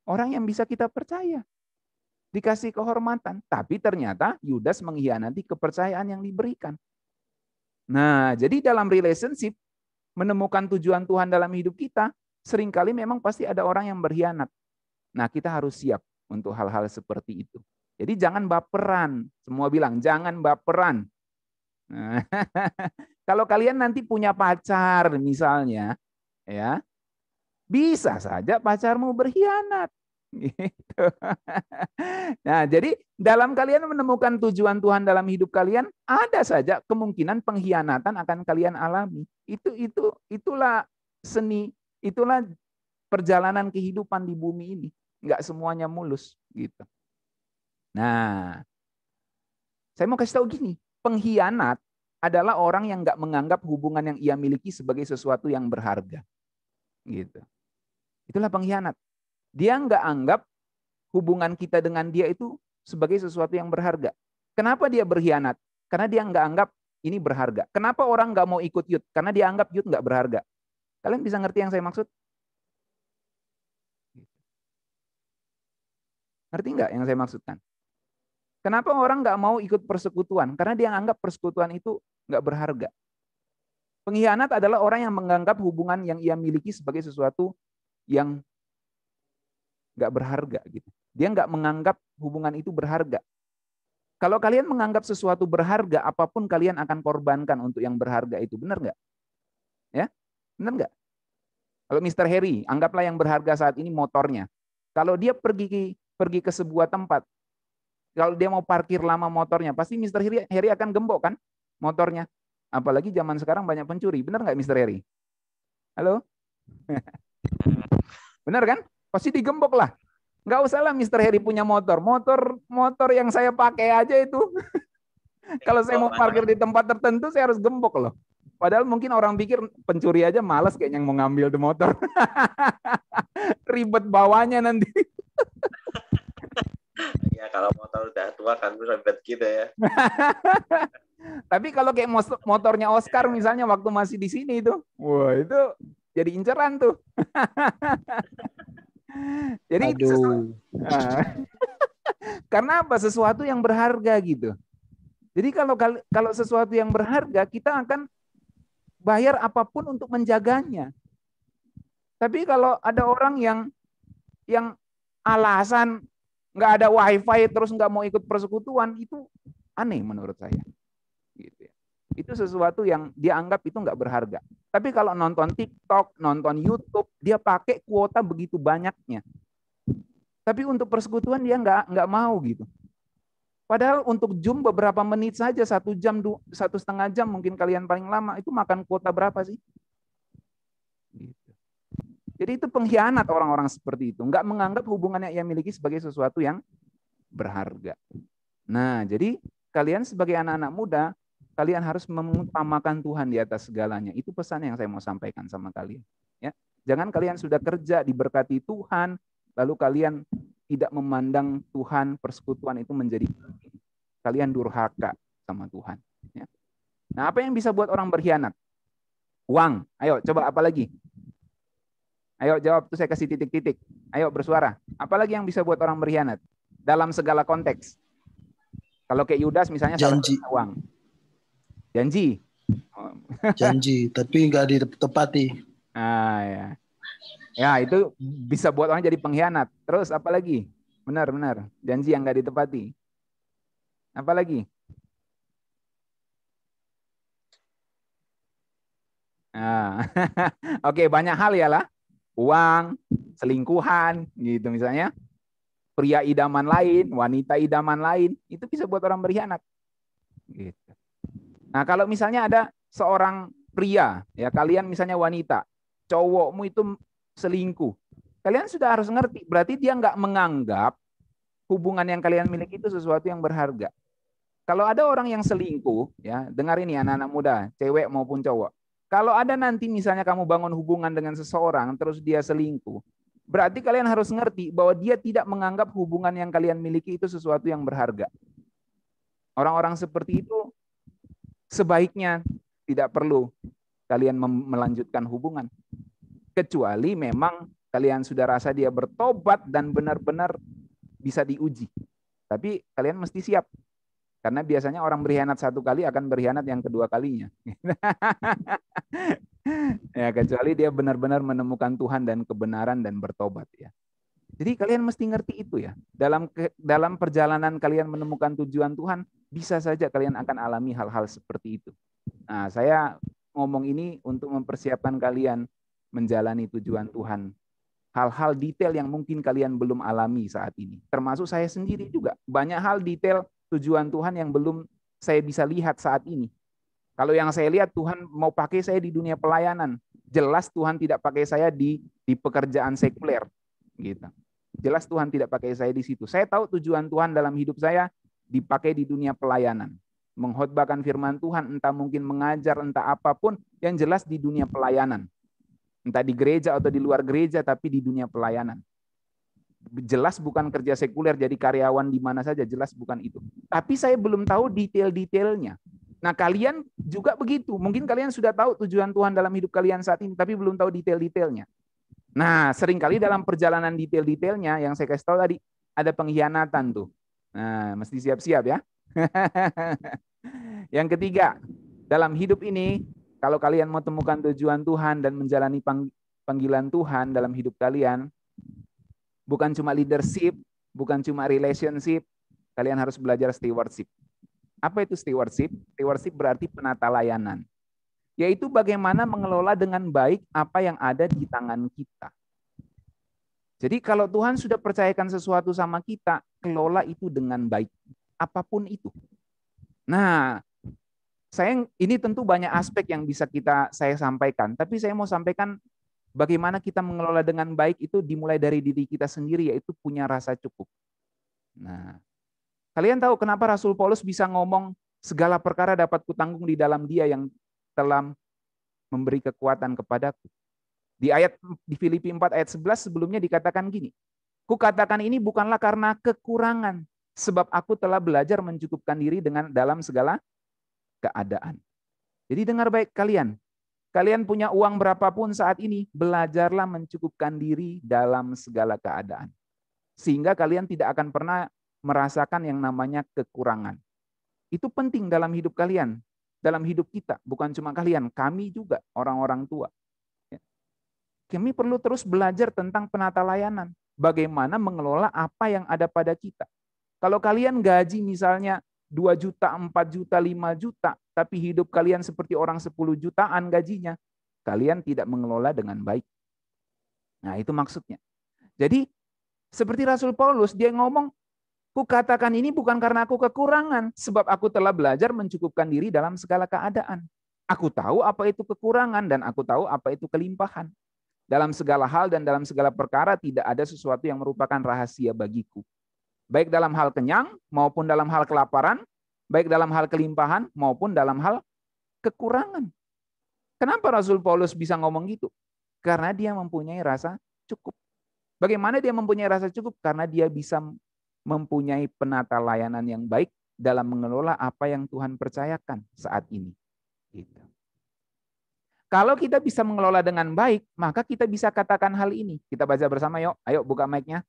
Orang yang bisa kita percaya. Dikasih kehormatan. Tapi ternyata Yudas mengkhianati kepercayaan yang diberikan. Nah, jadi dalam relationship, menemukan tujuan Tuhan dalam hidup kita, seringkali memang pasti ada orang yang berkhianat. Nah, kita harus siap untuk hal-hal seperti itu. Jadi jangan baperan. Semua bilang, jangan baperan. Nah, kalau kalian nanti punya pacar misalnya, ya, bisa saja pacarmu berkhianat. Gitu. Nah, jadi dalam kalian menemukan tujuan Tuhan dalam hidup kalian, ada saja kemungkinan pengkhianatan akan kalian alami. Itulah seni, itulah perjalanan kehidupan di bumi ini. Enggak semuanya mulus gitu. Nah, saya mau kasih tahu gini, pengkhianat adalah orang yang nggak menganggap hubungan yang ia miliki sebagai sesuatu yang berharga. Gitu. Itulah pengkhianat. Dia nggak anggap hubungan kita dengan dia itu sebagai sesuatu yang berharga. Kenapa dia berkhianat? Karena dia nggak anggap ini berharga. Kenapa orang nggak mau ikut Yud? Karena dia anggap Yud nggak berharga. Kalian bisa ngerti yang saya maksud? Ngerti nggak yang saya maksudkan? Kenapa orang nggak mau ikut persekutuan? Karena dia anggap persekutuan itu nggak berharga. Pengkhianat adalah orang yang menganggap hubungan yang ia miliki sebagai sesuatu yang nggak berharga. Gitu. Dia nggak menganggap hubungan itu berharga. Kalau kalian menganggap sesuatu berharga, apapun kalian akan korbankan untuk yang berharga itu. Benar nggak? Ya, benar nggak? Kalau Mr. Harry, anggaplah yang berharga saat ini motornya. Kalau dia pergi ke sebuah tempat, kalau dia mau parkir lama motornya, pasti Mr. Harry akan gembok kan motornya. Apalagi zaman sekarang banyak pencuri. Benar nggak Mr. Harry? Halo? Benar kan? Pasti digembok lah. Nggak usah lah Mr. Harry punya motor. Motor yang saya pakai aja itu. Kalau saya mau parkir di tempat tertentu, saya harus gembok loh. Padahal mungkin orang pikir pencuri aja malas kayaknya yang mau ngambil di motor. Ribet bawanya nanti. Ya kalau motor udah tua kan ribet gitu ya. Tapi kalau kayak motornya Oscar misalnya waktu masih di sini itu, wah itu jadi inceran tuh. Jadi karena apa? Sesuatu yang berharga gitu. Jadi kalau sesuatu yang berharga, kita akan bayar apapun untuk menjaganya. Tapi kalau ada orang yang alasan nggak ada wifi terus nggak mau ikut persekutuan, itu aneh menurut saya. Gitu ya. Itu sesuatu yang dia anggap itu nggak berharga. Tapi kalau nonton TikTok, nonton YouTube, dia pakai kuota begitu banyaknya. Tapi untuk persekutuan dia nggak mau gitu. Padahal untuk Zoom beberapa menit saja, 1 jam, 1,5 jam mungkin kalian paling lama, itu makan kuota berapa sih? Gitu. Jadi itu pengkhianat orang-orang seperti itu. Nggak menganggap hubungan yang ia miliki sebagai sesuatu yang berharga. Nah, jadi kalian sebagai anak-anak muda, kalian harus mengutamakan Tuhan di atas segalanya. Itu pesan yang saya mau sampaikan sama kalian. Ya, jangan kalian sudah kerja, diberkati Tuhan, lalu kalian tidak memandang Tuhan, persekutuan itu menjadi kalian durhaka sama Tuhan. Ya. Nah, apa yang bisa buat orang berkhianat? Uang. Ayo, coba apa lagi? Ayo jawab, tuh saya kasih titik-titik. Ayo bersuara. Apalagi yang bisa buat orang berkhianat? Dalam segala konteks. Kalau kayak Yudas misalnya janji. Uang. Janji. Janji, tapi nggak ditepati. Ah, ya. Ya, itu bisa buat orang jadi pengkhianat. Terus apa lagi? Benar. Janji yang nggak ditepati. Apa lagi? Nah, oke, banyak hal ya lah. Uang, selingkuhan, gitu misalnya. Pria idaman lain, wanita idaman lain, itu bisa buat orang berkhianat. Gitu. Nah, kalau misalnya ada seorang pria, ya kalian misalnya wanita, cowokmu itu selingkuh. Kalian sudah harus ngerti, berarti dia nggak menganggap hubungan yang kalian miliki itu sesuatu yang berharga. Kalau ada orang yang selingkuh, ya dengar ini anak-anak muda, cewek maupun cowok. Kalau ada nanti misalnya kamu bangun hubungan dengan seseorang, terus dia selingkuh, berarti kalian harus ngerti bahwa dia tidak menganggap hubungan yang kalian miliki itu sesuatu yang berharga. Orang-orang seperti itu sebaiknya tidak perlu kalian melanjutkan hubungan. Kecuali memang kalian sudah rasa dia bertobat dan benar-benar bisa diuji. Tapi kalian mesti siap. Karena biasanya orang berkhianat 1 kali akan berkhianat yang kedua kalinya. Ya, kecuali dia benar-benar menemukan Tuhan dan kebenaran dan bertobat ya. Jadi kalian mesti ngerti itu ya. Dalam perjalanan kalian menemukan tujuan Tuhan, bisa saja kalian akan alami hal-hal seperti itu. Nah, saya ngomong ini untuk mempersiapkan kalian menjalani tujuan Tuhan. Hal-hal detail yang mungkin kalian belum alami saat ini. Termasuk saya sendiri juga. Banyak hal detail tujuan Tuhan yang belum saya bisa lihat saat ini. Kalau yang saya lihat Tuhan mau pakai saya di dunia pelayanan. Jelas Tuhan tidak pakai saya di pekerjaan sekuler. Gitu. Jelas Tuhan tidak pakai saya di situ. Saya tahu tujuan Tuhan dalam hidup saya dipakai di dunia pelayanan. Mengkhotbahkan firman Tuhan, entah mungkin mengajar, entah apapun, yang jelas di dunia pelayanan. Entah di gereja atau di luar gereja, tapi di dunia pelayanan. Jelas bukan kerja sekuler jadi karyawan di mana saja, jelas bukan itu. Tapi saya belum tahu detail-detailnya. Nah, kalian juga begitu. Mungkin kalian sudah tahu tujuan Tuhan dalam hidup kalian saat ini, tapi belum tahu detail-detailnya. Nah, seringkali dalam perjalanan detail-detailnya yang saya kasih tahu tadi, ada pengkhianatan tuh. Nah, mesti siap-siap ya. Yang ketiga, dalam hidup ini, kalau kalian mau temukan tujuan Tuhan dan menjalani panggilan Tuhan dalam hidup kalian, bukan cuma leadership, bukan cuma relationship, kalian harus belajar stewardship. Apa itu stewardship? Stewardship berarti penata layanan. Yaitu bagaimana mengelola dengan baik apa yang ada di tangan kita. Jadi kalau Tuhan sudah percayakan sesuatu sama kita, kelola itu dengan baik. Apapun itu. Nah, ini tentu banyak aspek yang bisa saya sampaikan. Tapi saya mau sampaikan bagaimana kita mengelola dengan baik itu dimulai dari diri kita sendiri, yaitu punya rasa cukup. Nah, kalian tahu kenapa Rasul Paulus bisa ngomong segala perkara dapat kutanggung di dalam Dia yang telah memberi kekuatan kepadaku. Di Filipi 4 ayat 11 sebelumnya dikatakan gini, kukatakan ini bukanlah karena kekurangan, sebab aku telah belajar mencukupkan diri dalam segala keadaan. Jadi dengar baik kalian punya uang berapapun saat ini, belajarlah mencukupkan diri dalam segala keadaan. Sehingga kalian tidak akan pernah merasakan yang namanya kekurangan. Itu penting dalam hidup kalian, dalam hidup kita. Bukan cuma kalian, kami juga, orang-orang tua. Kami perlu terus belajar tentang penata layanan. Bagaimana mengelola apa yang ada pada kita. Kalau kalian gaji misalnya 2 juta, 4 juta, 5 juta, tapi hidup kalian seperti orang 10 jutaan gajinya, kalian tidak mengelola dengan baik. Nah, itu maksudnya. Jadi, seperti Rasul Paulus, dia ngomong, kukatakan ini bukan karena aku kekurangan, sebab aku telah belajar mencukupkan diri dalam segala keadaan. Aku tahu apa itu kekurangan dan aku tahu apa itu kelimpahan. Dalam segala hal dan dalam segala perkara tidak ada sesuatu yang merupakan rahasia bagiku. Baik dalam hal kenyang maupun dalam hal kelaparan, baik dalam hal kelimpahan maupun dalam hal kekurangan. Kenapa Rasul Paulus bisa ngomong gitu? Karena dia mempunyai rasa cukup. Bagaimana dia mempunyai rasa cukup? Karena dia bisa mempunyai penata layanan yang baik dalam mengelola apa yang Tuhan percayakan saat ini. Gitu. Kalau kita bisa mengelola dengan baik, maka kita bisa katakan hal ini. Kita baca bersama yuk. Ayo buka mic-nya.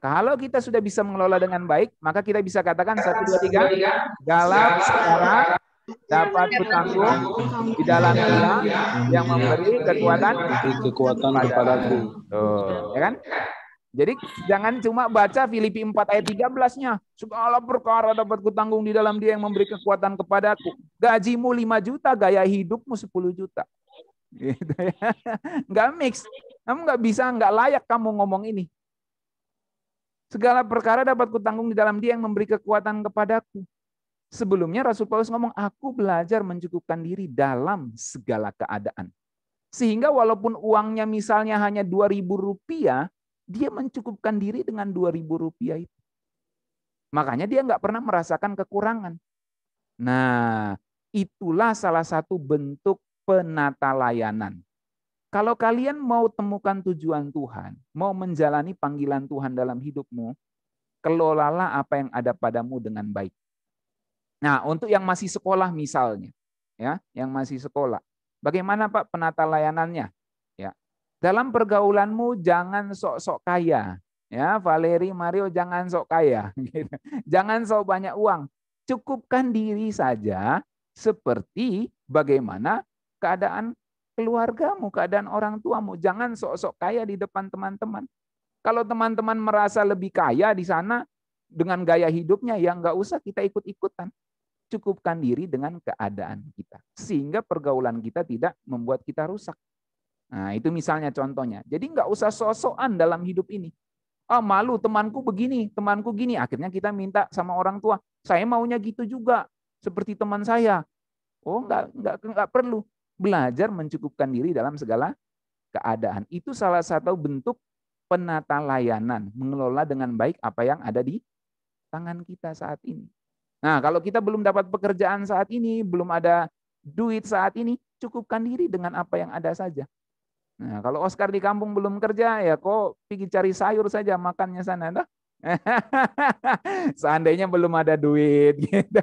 Kalau kita sudah bisa mengelola dengan baik, maka kita bisa katakan 1, 2, 3. Segala perkara dapat kutanggung di dalam Dia yang memberi kekuatan kepadaku. Tuh, ya kan? Jadi jangan cuma baca Filipi 4 ayat 13-nya. Segala perkara dapat kutanggung di dalam Dia yang memberi kekuatan kepadaku. Gajimu 5 juta, gaya hidupmu 10 juta. Gitu ya. Nggak mix. Kamu nggak bisa, nggak layak kamu ngomong ini. Segala perkara dapat kutanggung di dalam Dia yang memberi kekuatan kepadaku. Sebelumnya Rasul Paulus ngomong, aku belajar mencukupkan diri dalam segala keadaan. Sehingga walaupun uangnya misalnya hanya 2.000 rupiah, dia mencukupkan diri dengan 2.000 rupiah itu. Makanya dia nggak pernah merasakan kekurangan. Nah, itulah salah satu bentuk penata layanan. Kalau kalian mau temukan tujuan Tuhan, mau menjalani panggilan Tuhan dalam hidupmu, kelolalah apa yang ada padamu dengan baik. Nah, untuk yang masih sekolah misalnya, ya, yang masih sekolah, bagaimana Pak penata layanannya? Ya, dalam pergaulanmu jangan sok-sok kaya, ya, Valeri, Mario jangan sok kaya, gitu. Jangan sok banyak uang, cukupkan diri saja seperti bagaimana keadaan keluargamu, keadaan orang tuamu. Jangan sok-sok kaya di depan teman-teman. Kalau teman-teman merasa lebih kaya di sana dengan gaya hidupnya, ya nggak usah kita ikut-ikutan. Cukupkan diri dengan keadaan kita. Sehingga pergaulan kita tidak membuat kita rusak. Nah, itu misalnya contohnya. Jadi nggak usah sok-sokan dalam hidup ini. Ah, malu temanku begini, temanku gini. Akhirnya kita minta sama orang tua, saya maunya gitu juga, seperti teman saya. Oh, nggak perlu. Belajar mencukupkan diri dalam segala keadaan. Itu salah satu bentuk penata layanan, mengelola dengan baik apa yang ada di tangan kita saat ini. Nah, kalau kita belum dapat pekerjaan saat ini, belum ada duit saat ini, cukupkan diri dengan apa yang ada saja. Nah, kalau Oscar di kampung belum kerja, ya kok pergi cari sayur saja makannya sana, dah. Seandainya belum ada duit, gitu.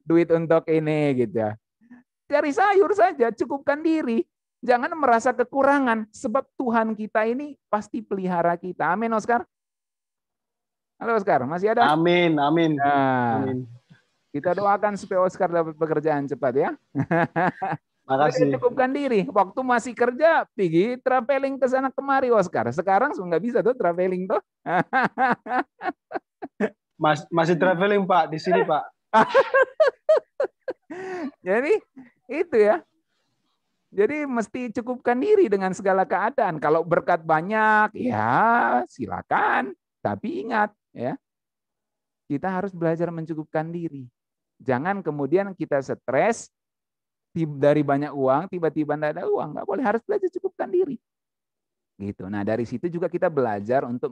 Duit untuk ini, gitu. Cari sayur saja, cukupkan diri. Jangan merasa kekurangan, sebab Tuhan kita ini pasti pelihara kita. Amin, Oscar. Halo, Oscar, masih ada? Amin, amin. Nah, Amin. kita doakan supaya Oscar dapat pekerjaan cepat ya. Makasih. Cukupkan diri. Waktu masih kerja, pergi traveling ke sana kemari, Oscar. Sekarang nggak bisa tuh traveling tuh. Masih traveling, Pak, di sini, Pak. Jadi itu ya. Jadi mesti cukupkan diri dengan segala keadaan. Kalau berkat banyak, ya silakan. Tapi ingat, ya, kita harus belajar mencukupkan diri. Jangan kemudian kita stres dari banyak uang, tiba-tiba tidak ada uang. Nggak boleh, harus belajar cukupkan diri. Gitu. Nah, dari situ juga kita belajar untuk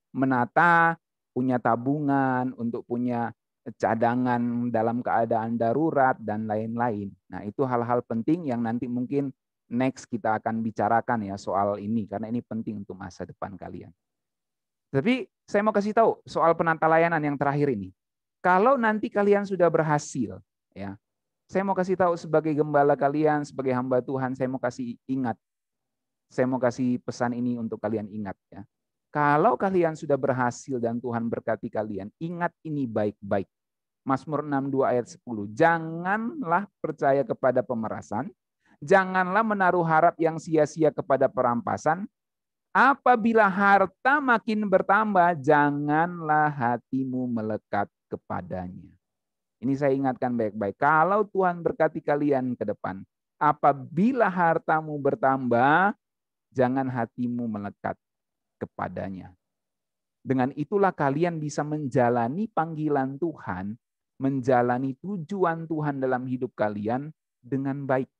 menata, punya tabungan, untuk punya cadangan dalam keadaan darurat, dan lain-lain. Nah, itu hal-hal penting yang nanti mungkin next kita akan bicarakan ya soal ini, karena ini penting untuk masa depan kalian. Tapi saya mau kasih tahu soal penata layanan yang terakhir ini. Kalau nanti kalian sudah berhasil, ya, saya mau kasih tahu sebagai gembala kalian, sebagai hamba Tuhan, saya mau kasih ingat. Saya mau kasih pesan ini untuk kalian ingat ya. Kalau kalian sudah berhasil dan Tuhan berkati kalian, ingat ini baik-baik. Mazmur 62 ayat 10. Janganlah percaya kepada pemerasan, janganlah menaruh harap yang sia-sia kepada perampasan. Apabila harta makin bertambah, janganlah hatimu melekat kepadanya. Ini saya ingatkan baik-baik. Kalau Tuhan berkati kalian ke depan, apabila hartamu bertambah, jangan hatimu melekat kepadanya. Dengan itulah kalian bisa menjalani panggilan Tuhan, menjalani tujuan Tuhan dalam hidup kalian dengan baik.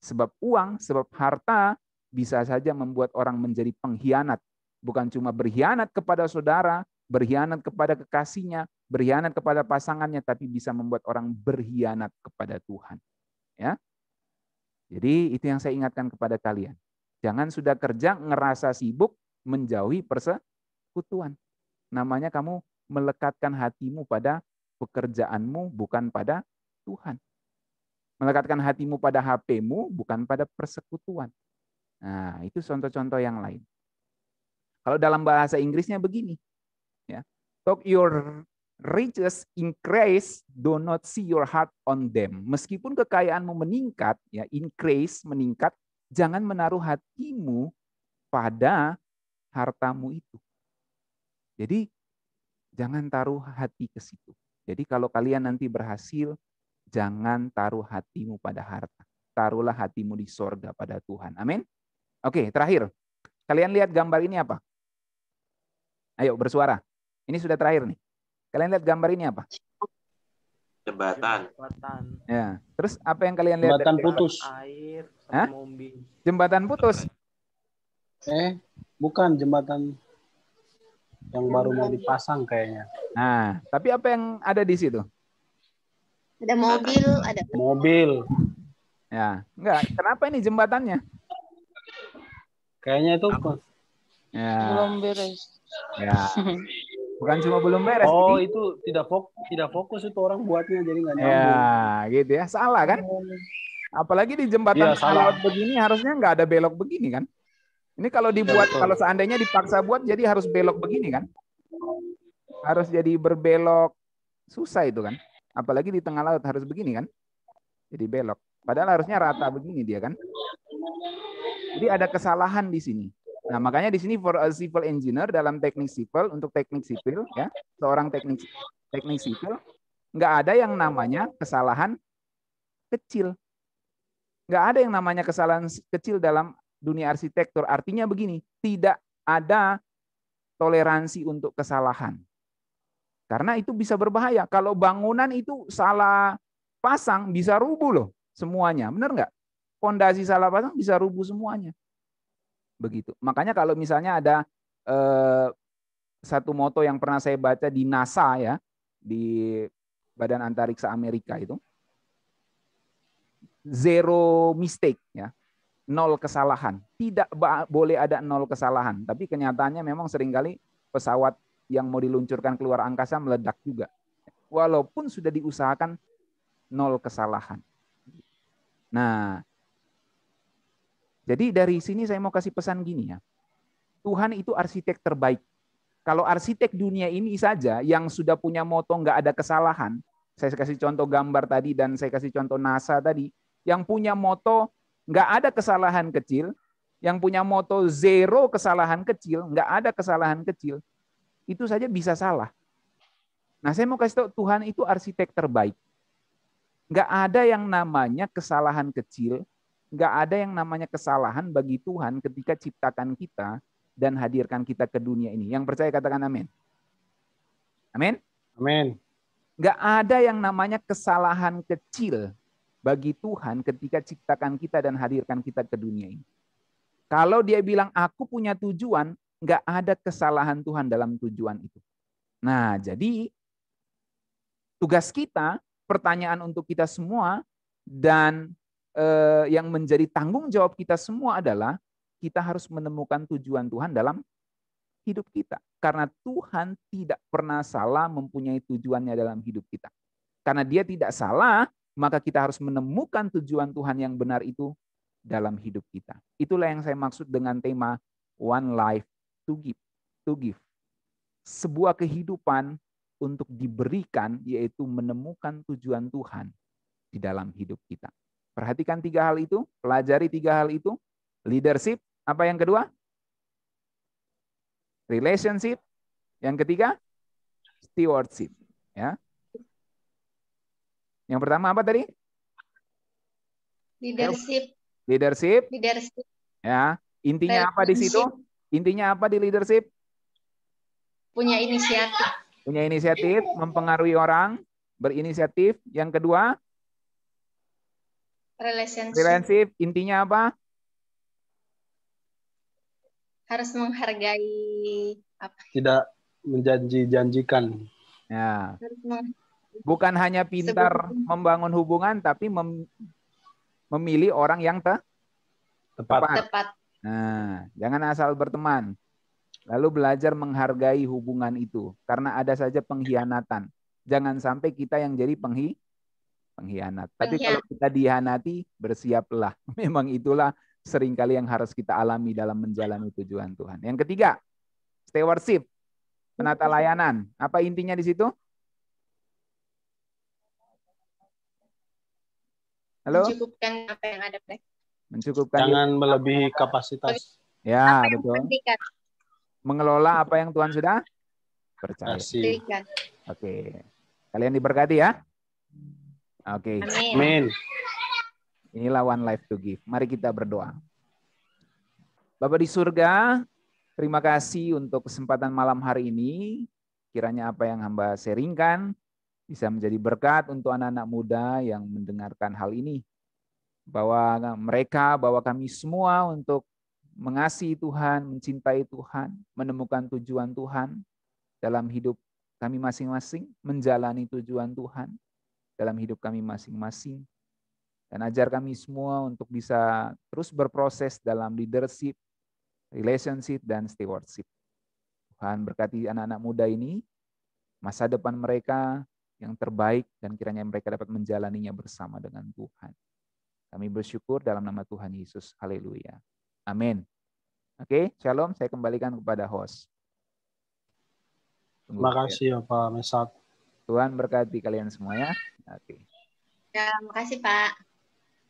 Sebab uang, sebab harta bisa saja membuat orang menjadi pengkhianat. Bukan cuma berkhianat kepada saudara, berkhianat kepada kekasihnya, berkhianat kepada pasangannya, tapi bisa membuat orang berkhianat kepada Tuhan. Ya. Jadi itu yang saya ingatkan kepada kalian. Jangan sudah kerja ngerasa sibuk menjauhi persekutuan. Namanya kamu melekatkan hatimu pada pekerjaanmu, bukan pada Tuhan. Melekatkan hatimu pada HP-mu, bukan pada persekutuan. Nah, itu contoh-contoh yang lain. Kalau dalam bahasa Inggrisnya begini, ya, talk your riches increase, do not see your heart on them. Meskipun kekayaanmu meningkat, ya, increase, meningkat, jangan menaruh hatimu pada hartamu itu. Jadi jangan taruh hati ke situ. Jadi kalau kalian nanti berhasil, jangan taruh hatimu pada harta. Taruhlah hatimu di sorga pada Tuhan. Amin. Oke, terakhir. Kalian lihat gambar ini apa? Ayo bersuara. Ini sudah terakhir nih. Kalian lihat gambar ini apa? Jembatan. Ya. Terus apa yang kalian lihat? Jembatan putus. Air, Hah? mobil. Jembatan putus. Bukan jembatan yang baru mau dipasang kayaknya. Nah, tapi apa yang ada di situ? Ada mobil, ada Mobil. Ya, enggak. Kenapa ini jembatannya? Kayaknya itu. Ya. Belum beres. Ya. Bukan cuma belum beres. Oh, jadi, itu tidak fokus itu orang buatnya, jadi nggak nyambung. ya, gitu ya. Salah kan? Apalagi di jembatan Iya, salah. lewat begini harusnya nggak ada belok begini kan? Ini kalau dibuat, kalau seandainya dipaksa buat, jadi harus belok begini kan? Harus jadi berbelok, susah itu kan? Apalagi di tengah laut harus begini kan? Jadi belok. Padahal harusnya rata begini dia kan? Jadi ada kesalahan di sini. Nah, makanya di sini for a civil engineer dalam teknik sipil, untuk teknik sipil ya, seorang teknik sipil nggak ada yang namanya kesalahan kecil. Nggak ada yang namanya kesalahan kecil dalam dunia arsitektur. Artinya begini, tidak ada toleransi untuk kesalahan. Karena itu bisa berbahaya. Kalau bangunan itu salah pasang, bisa rubuh loh semuanya. Benar nggak? Fondasi salah pasang bisa rubuh semuanya. Begitu. Makanya kalau misalnya ada satu moto yang pernah saya baca di NASA ya, di Badan Antariksa Amerika itu, zero mistake ya, 0 kesalahan. Tidak boleh ada 0 kesalahan. Tapi kenyataannya memang seringkali pesawat yang mau diluncurkan keluar angkasa meledak juga. Walaupun sudah diusahakan 0 kesalahan. Nah, jadi dari sini saya mau kasih pesan gini ya. Tuhan itu arsitek terbaik. Kalau arsitek dunia ini saja yang sudah punya moto nggak ada kesalahan, saya kasih contoh gambar tadi dan saya kasih contoh NASA tadi, yang punya moto nggak ada kesalahan kecil, yang punya moto zero kesalahan kecil, nggak ada kesalahan kecil, itu saja bisa salah. Nah, saya mau kasih tahu Tuhan itu arsitek terbaik. Nggak ada yang namanya kesalahan kecil, nggak ada yang namanya kesalahan bagi Tuhan ketika ciptakan kita dan hadirkan kita ke dunia ini. Yang percaya katakan amin. Amin? Amin. Nggak ada yang namanya kesalahan kecil bagi Tuhan ketika ciptakan kita dan hadirkan kita ke dunia ini. Kalau dia bilang aku punya tujuan, nggak ada kesalahan Tuhan dalam tujuan itu. Nah, jadi tugas kita, pertanyaan untuk kita semua, dan yang menjadi tanggung jawab kita semua adalah kita harus menemukan tujuan Tuhan dalam hidup kita. Karena Tuhan tidak pernah salah mempunyai tujuannya dalam hidup kita. Karena dia tidak salah, maka kita harus menemukan tujuan Tuhan yang benar itu dalam hidup kita. Itulah yang saya maksud dengan tema One Life to Give. To give. Sebuah kehidupan untuk diberikan, yaitu menemukan tujuan Tuhan di dalam hidup kita. Perhatikan 3 hal itu, pelajari 3 hal itu. Leadership, apa yang kedua? Relationship. Yang ketiga, stewardship. Ya. Yang pertama apa tadi? Leadership. Leadership. Leadership. Ya. Intinya apa di situ? Intinya apa di leadership? Punya inisiatif. Punya inisiatif, mempengaruhi orang, berinisiatif. Yang kedua, relationship. Intinya apa? Harus menghargai apa? Tidak menjanji-janjikan. Ya. Bukan hanya pintar membangun hubungan, tapi memilih orang yang tepat. Nah, jangan asal berteman. Lalu belajar menghargai hubungan itu. Karena ada saja pengkhianatan. Jangan sampai kita yang jadi pengkhianat. Tapi kalau kita dihianati, bersiaplah. Memang itulah seringkali yang harus kita alami dalam menjalani tujuan Tuhan. Yang ketiga, stewardship, penata layanan. Apa intinya di situ? Halo? Mencukupkan apa yang ada. Mencukupkan. Jangan melebihi kapasitas. Ya, betul. Mengelola apa yang Tuhan sudah percaya. Oke. Kalian diberkati ya? Oke. Amin. Inilah One Life to Give. Mari kita berdoa. Bapa di surga, terima kasih untuk kesempatan malam hari ini. Kiranya apa yang hamba sharingkan bisa menjadi berkat untuk anak-anak muda yang mendengarkan hal ini. Bahwa mereka, bahwa kami semua untuk mengasihi Tuhan, mencintai Tuhan, menemukan tujuan Tuhan dalam hidup kami masing-masing, menjalani tujuan Tuhan dalam hidup kami masing-masing. Dan ajar kami semua untuk bisa terus berproses dalam leadership, relationship, dan stewardship. Tuhan berkati anak-anak muda ini, masa depan mereka yang terbaik, dan kiranya mereka dapat menjalaninya bersama dengan Tuhan. Kami bersyukur dalam nama Tuhan Yesus. Haleluya. Amin. Oke, shalom. Saya kembalikan kepada host. Terima kasih ya Pak Mesak. Tuhan berkati kalian semua ya. Oke. Ya, makasih Pak.